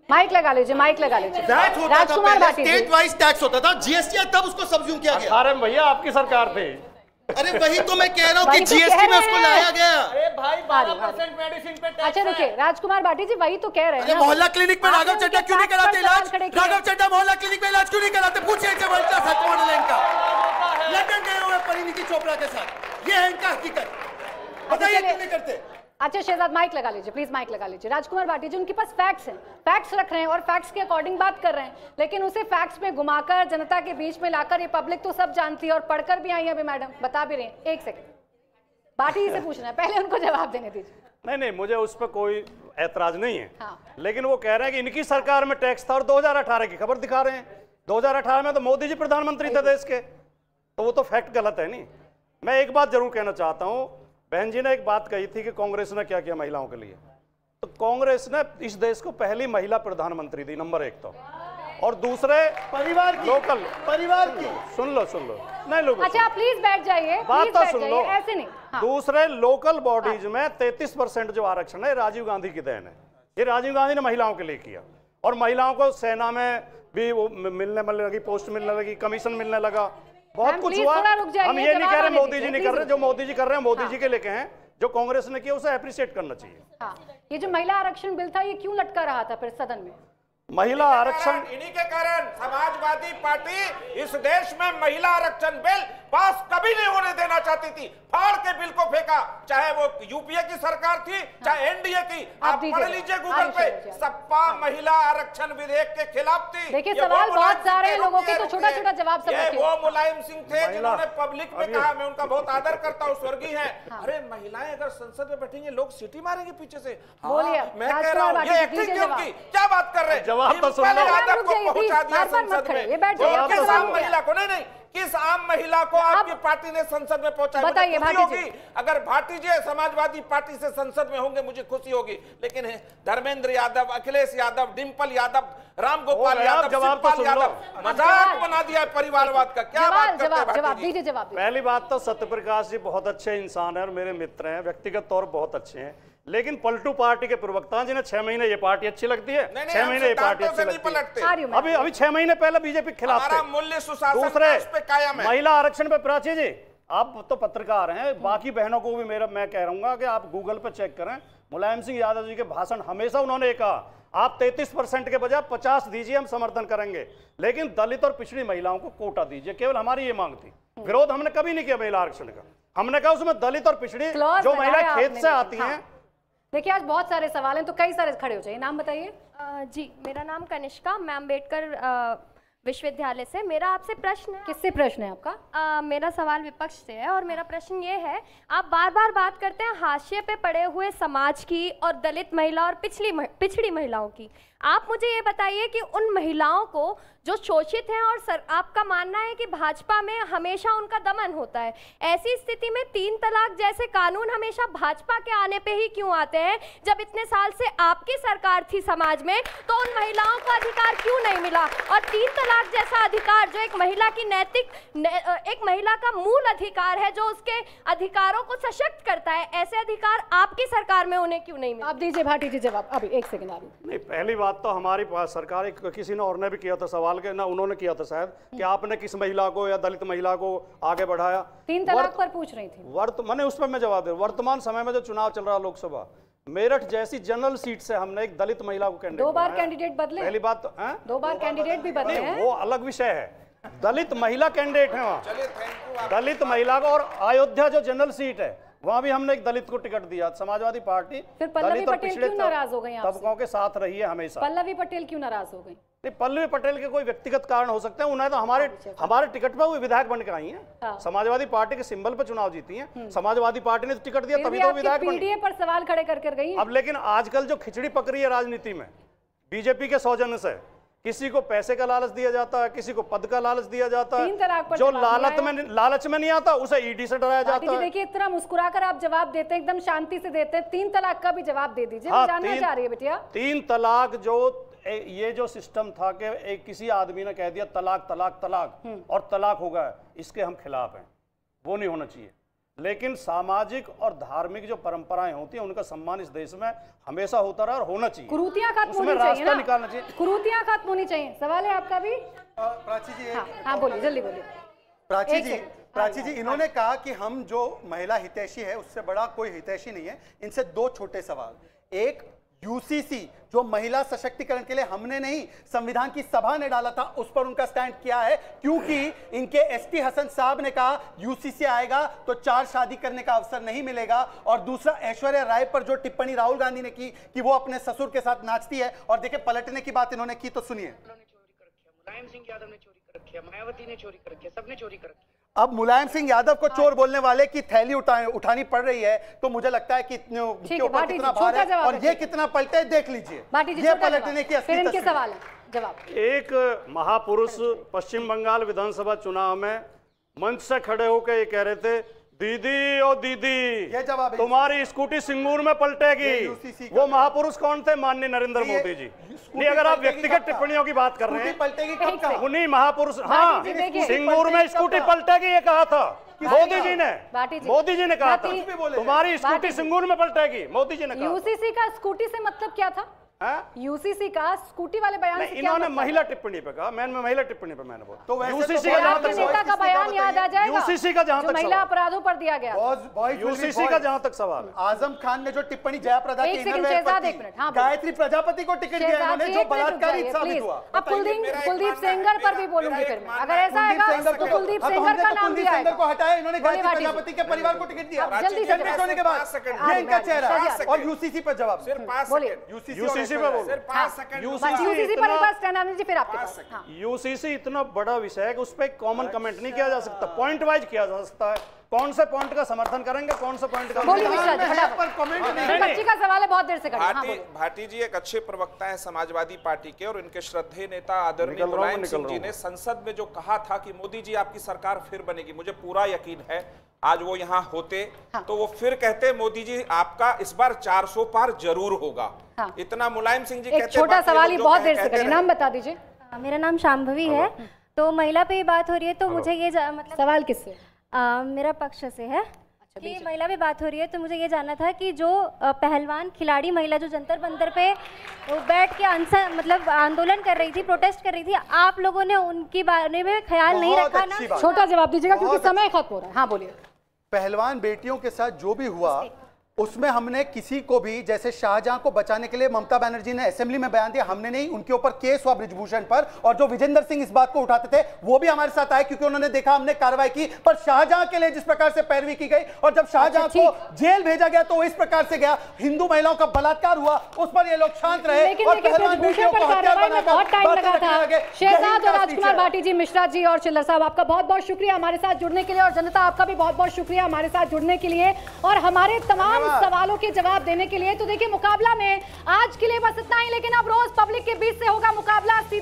माइक लगा लीजिए, माइक लगा लीजिए। राजकुमार भाटी, स्टेट वाइज टैक्स होता था, जीएसटी तब उसको सब्ज्यूम किया गया। अरे भैया आपकी सरकार थी। अरे वही तो मैं कह रहा हूँ कि जीएसटी में उसको लाया गया। अरे भाई 12% मेडिसिन पे टैक्स। अच्छा रुकिए, राजकुमार भाटी जी वही तो कह रहे हैं। मोहल्ला क्लिनिक में राघव चड्ढा क्यों नहीं कराते इलाज? राघव चड्ढा मोहल्ला क्लिनिक में इलाज क्यों नहीं कराते? पूछिए वर्ल्ड क्लास हेल्थ मॉडल है इनका। लंदन गए हुए परिणीति चोपड़ा के साथ, ये है इनका हकीकत। बताइए क्यों नहीं करते? अच्छा शहजाद माइक लगा लीजिए, प्लीज माइक लगा लीजिए। राजकुमार भाटी जी उनके पास फैक्ट्स हैं, फैक्ट्स रख रहे हैं और फैक्ट्स के अकॉर्डिंग बात कर रहे हैं, लेकिन उसे फैक्ट्स में घुमाकर जनता के बीच में लाकर, ये पब्लिक तो सब जानती है और पढ़कर भी आई है अभी मैडम, बता भी रहे हैं। एक सेकंड, भाटी जी से पूछना है, पहले उनको जवाब देने दीजिए। नहीं, मुझे उस पर कोई ऐतराज नहीं है। लेकिन वो कह रहे हैं कि इनकी सरकार में टैक्स था और 2018 की खबर दिखा रहे हैं। 2018 में तो मोदी जी प्रधानमंत्री थे देश के, तो वो तो फैक्ट गलत है नहीं। मैं एक बात जरूर कहना चाहता हूं, बहन जी ने एक बात कही थी कि कांग्रेस ने क्या किया महिलाओं के लिए। तो कांग्रेस ने इस देश को पहली महिला प्रधानमंत्री दी, नंबर 1 तो, और दूसरे परिवार की, लोकल परिवार की। सुन लो नहीं लोगों, अच्छा प्लीज बैठ जाइए, बात तो सुन लो, ऐसे नहीं। दूसरे लोकल बॉडीज में 33% जो आरक्षण है राजीव गांधी की देन है। ये राजीव गांधी ने महिलाओं के लिए किया और महिलाओं को सेना में भी वो मिलने लगी, पोस्ट मिलने लगी, कमीशन मिलने लगा, बहुत कुछ हुआ। हम ये नहीं कह रहे मोदी जी नहीं कर रहे, जो मोदी जी कर रहे हैं मोदी जी के लेके हैं, जो कांग्रेस ने किया उसे अप्रिशिएट करना चाहिए। ये जो महिला आरक्षण बिल था ये क्यों लटका रहा था फिर सदन में? महिला आरक्षण इन्हीं के कारण समाजवादी पार्टी इस देश में महिला आरक्षण बिल पास कभी नहीं होने देना चाहती थी, फाड़ के बिल को फेंका, चाहे वो यूपीए की सरकार थी चाहे एनडीए थी। आप पढ़ लीजिए गूगल पे, सपा महिला आरक्षण विधेयक के खिलाफ थी। देखिए सवाल बहुत सारे लोगों के, तो छोटा छोटा जवाब सब रखिए। वो मुलायम सिंह थे जिन्होंने पब्लिक में कहा, मैं उनका बहुत आदर करता हूँ, स्वर्गीय है। अरे महिलाएं अगर संसद में बैठेंगे लोग सीटी मारेंगे पीछे से। मैं कह रहा हूँ ये एक्टिंग क्यों की? क्या बात कर रहे हैं? जवाब तो सुन लो। यादव को पहुंचा दिया संसद में, किस आम महिला को? नहीं, किस आम महिला को आपकी पार्टी ने संसद में पहुंचाया? बताइए भाटी जी। अगर भाटी जी समाजवादी पार्टी से संसद में होंगे मुझे खुशी होगी, लेकिन धर्मेंद्र यादव, अखिलेश यादव, डिंपल यादव, रामगोपाल यादव, शिवपाल यादव, मजाक बना दिया है परिवारवाद का। क्या बात करते हैं? जवाब दीजिए, जवाब दीजिए। पहली बात तो सत्यप्रकाश जी बहुत अच्छे इंसान है और मेरे मित्र हैं, व्यक्तिगत तौर बहुत अच्छे हैं, लेकिन पलटू पार्टी के प्रवक्ता जिन्हें 6 महीने ये पार्टी अच्छी लगती है, 6 महीने ये पार्टी अच्छी लगती है। अभी 6 महीने पहले बीजेपी के खिलाफ थे। मूल्य सुशासन दूसरे पे कायम है। महिला आरक्षण पे प्राची जी, आप तो पत्रकार हैं, बाकी बहनों को भी मैं कह रहूंगा कि आप गूगल पे चेक करें, मुलायम सिंह यादव जी के भाषण हमेशा उन्होंने कहा आप 33% के बजाय 50 दीजिए, हम समर्थन करेंगे, लेकिन दलित और पिछड़ी महिलाओं को कोटा दीजिए, केवल हमारी ये मांग थी। विरोध हमने कभी नहीं किया महिला आरक्षण का, हमने कहा उसमें दलित और पिछड़ी जो महिलाएं खेत से आती हैं। देखिए आज बहुत सारे सवाल हैं तो कई सारे खड़े हो जाइए। नाम बताइए। जी मेरा नाम कनिष्का, मैं अम्बेडकर विश्वविद्यालय से। मेरा आपसे प्रश्न है। किससे प्रश्न है आपका? मेरा सवाल विपक्ष से है और मेरा प्रश्न ये है, आप बार बार बात करते हैं हाशिए पे पड़े हुए समाज की और दलित महिला और पिछड़ी महिलाओं की। आप मुझे ये बताइए कि उन महिलाओं को जो शोषित हैं और आपका मानना है कि भाजपा में हमेशा उनका दमन होता है, ऐसी स्थिति में 3 तलाक जैसे कानून हमेशा भाजपा के आने पे ही क्यों आते हैं? जब इतने साल से आपकी सरकार थी समाज में, तो उन महिलाओं को अधिकार क्यों नहीं मिला? और 3 तलाक जैसा अधिकार जो एक महिला की एक महिला का मूल अधिकार है, जो उसके अधिकारों को सशक्त करता है, ऐसे अधिकार आपकी सरकार में उन्हें क्यों नहीं मिले? आप दीजिए भाटी जी जवाब। अभी 1 सेकंड। अभी नहीं, पहली बात बात तो हमारी सरकार किसी ने और ने भी किया था सवाल के ना, उन्होंने किया था शायद कि आपने किस महिला को या दलित महिला को आगे बढ़ाया। 3 तलाक पर पूछ रही थी। मैंने उस पर मैं जवाब दे, वर्तमान समय में जो चुनाव चल रहा है लोकसभा, मेरठ जैसी जनरल सीट से हमने एक दलित महिला को कैंडिडेट 2 बार कैंडिडेट बदले। पहली बात तो 2 बार कैंडिडेट भी बदले हैं, वो अलग विषय है। दलित महिला कैंडिडेट है वहाँ, दलित महिला को। और अयोध्या जो जनरल सीट है वहां भी हमने एक दलित को टिकट दिया। समाजवादी पार्टी फिर पल्लवी पटेल क्यों नाराज हो गई तबकों के साथ रही है हमेशा। पल्लवी पटेल क्यों नाराज हो गई? नहीं, पल्लवी पटेल के कोई व्यक्तिगत कारण हो सकते हैं, उन्हें तो हमारे टिकट पर वो विधायक बन के आई हैं। समाजवादी पार्टी के सिंबल पर चुनाव जीती हैं, समाजवादी पार्टी ने टिकट दिया तभी तो विधायक बनी। पीडीए पर सवाल खड़े कर गई। अब लेकिन आजकल जो खिचड़ी पक रही है राजनीति में बीजेपी के सौजन्य से, किसी को पैसे का लालच दिया जाता है, किसी को पद का लालच दिया जाता है। जो लालच में नहीं आता उसे ईडी से डराया जाता है। देखिए इतना मुस्कुराकर आप जवाब देते हैं, एकदम शांति से देते हैं। 3 तलाक का भी जवाब दे दीजिए, जानना चाह रही है बेटिया। 3 तलाक ये जो सिस्टम था कि किसी आदमी ने कह दिया तलाक तलाक तलाक और तलाक हो गया, इसके हम खिलाफ हैं, वो नहीं होना चाहिए। लेकिन सामाजिक और धार्मिक जो परंपराएं होती हैं उनका सम्मान इस देश में हमेशा होता रहा और होना चाहिए। कुरीतियां खत्म होनी चाहिए ना, निकालना चाहिए। कुरीतियां खत्म होनी चाहिए। सवाल है आपका भी? प्राची जी। हाँ बोलिए, जल्दी बोलिए। प्राची जी, इन्होंने कहा कि हम जो महिला हितैषी है उससे बड़ा कोई हितैषी नहीं है। इनसे 2 छोटे सवाल। एक, यूसीसी जो महिला सशक्तिकरण के लिए हमने नहीं संविधान की सभा ने डाला था, उस पर उनका स्टैंड क्या है? क्योंकि इनके एसटी हसन साहब ने कहा यूसीसी आएगा तो 4 शादी करने का अवसर नहीं मिलेगा। और दूसरा, ऐश्वर्या राय पर जो टिप्पणी राहुल गांधी ने की कि वो अपने ससुर के साथ नाचती है, और देखिए पलटने की बात इन्होंने की, तो सुनिए। मुलायम सिंह यादव ने चोरी कर रखी है, मायावती ने चोरी कर रखी है, सबने चोरी कर रखी है। अब मुलायम सिंह यादव को चोर बोलने वाले की थैली उठानी पड़ रही है, तो मुझे लगता है कि उनके ऊपर कितना भार है और ये कितना पलटे देख लीजिए। ये पलटने की असली तस्वीर। सवाल है, जवाब। एक महापुरुष पश्चिम बंगाल विधानसभा चुनाव में मंच से खड़े होकर ये कह रहे थे, दीदी ओ दीदी ये जवाब तुम्हारी स्कूटी सिंगूर में पलटेगी। वो महापुरुष कौन थे? माननीय नरेंद्र मोदी जी। नहीं, अगर आप व्यक्तिगत टिप्पणियों की बात कर रहे हैं, पलटेगी उन्हीं महापुरुष। हाँ, सिंगूर में स्कूटी पलटेगी ये कहा था मोदी जी ने। मोदी जी ने कहा था तुम्हारी स्कूटी सिंगूर में पलटेगी, मोदी जी ने कहा। यूसीसी का स्कूटी से मतलब क्या था? यूसीसी का स्कूटी वाले बयान से क्या इन्होंने मतलब? महिला टिप्पणी पे कहा, महिला टिप्पणी पे मैंने बोला। तो यूसीसी का जहां तक नेता का बयान याद आ जाएगा, यूसीसी का जहां तक महिला अपराधों पर दिया गया, यूसीसी का जहां तक सवाल है। आजम खान ने जो टिप्पणी जयाप्रदा के इनरवेयर पर की, गायत्री प्रजापति को टिकट दिया इन्होंने, जो बलात्कारी साबित हुआ। अब कुलदीप सेंगर पर भी बोलूंगी फिर मैं, अगर ऐसा आएगा तो कुलदीप सेंगर का नाम दिया को हटाया इन्होंने, गायत्री प्रजापति के परिवार को टिकट दिया। जल्दी से होने के बाद ये इनका चेहरा। और यूसीसी पर जवाब, यूसीसी पे बोलो। यूसीसी इतना बड़ा विषय है कि उस पर कॉमन कमेंट नहीं किया जा सकता, पॉइंट वाइज किया जा सकता है। कौन से पॉइंट का समर्थन करेंगे, कौन से पॉइंट का बच्ची का सवाल है, बहुत देर से भाटी जी एक अच्छे प्रवक्ता है समाजवादी पार्टी के, और इनके श्रद्धेय नेता आदरणीय मुलायम सिंह जी ने संसद में जो कहा था कि मोदी जी आपकी सरकार फिर बनेगी, मुझे पूरा यकीन है आज वो यहाँ होते तो वो फिर कहते मोदी जी आपका इस बार 400 पार जरूर होगा। इतना मुलायम सिंह जी कहते। छोटा सवाल ही बहुत देर से करें, नाम बता दीजिए। मेरा नाम शांभवी है। तो महिला पे बात हो रही है, तो मुझे ये मतलब सवाल किससे? मेरा पक्ष से है कि महिला पे बात हो रही है, तो मुझे ये जानना था कि जो पहलवान खिलाड़ी महिला जो जंतर मंतर पे बैठ के मतलब आंदोलन कर रही थी, प्रोटेस्ट कर रही थी, आप लोगों ने उनके बारे में ख्याल नहीं रखा ना? छोटा जवाब दीजिएगा क्योंकि समय खत्म हो रहा है। हाँ बोलिए। पहलवान बेटियों के साथ जो भी हुआ उसमें हमने किसी को भी, जैसे शाहजहां को बचाने के लिए ममता बनर्जी ने असेंबली में बयान दिया, हमने नहीं, उनके ऊपर केस हुआ ब्रिजभूषण पर, और जो विजेंद्र सिंह इस बात को उठाते थे वो भी हमारे साथ आए क्योंकि उन्होंने देखा हमने कार्रवाई की। पर शाहजहां के लिए जिस प्रकार से पैरवी की गई और जब शाहजहां को जेल भेजा गया तो इस प्रकार से गया, हिंदू महिलाओं का बलात्कार हुआ, उस पर ये लोग शांत रहे और पहलवान बेटियों को हथियार बनाकर। शहजाद और राजकुमार भाटी जी, मिश्रा जी और चिल्लर साहब, आपका बहुत बहुत शुक्रिया हमारे साथ जुड़ने के लिए, और जनता आपका भी बहुत बहुत शुक्रिया हमारे साथ जुड़ने के लिए और हमारे तमाम सवालों के जवाब देने के लिए। तो देखिए मुकाबला में आज के लिए बस इतना ही, लेकिन अब रोज पब्लिक के बीच से होगा मुकाबला।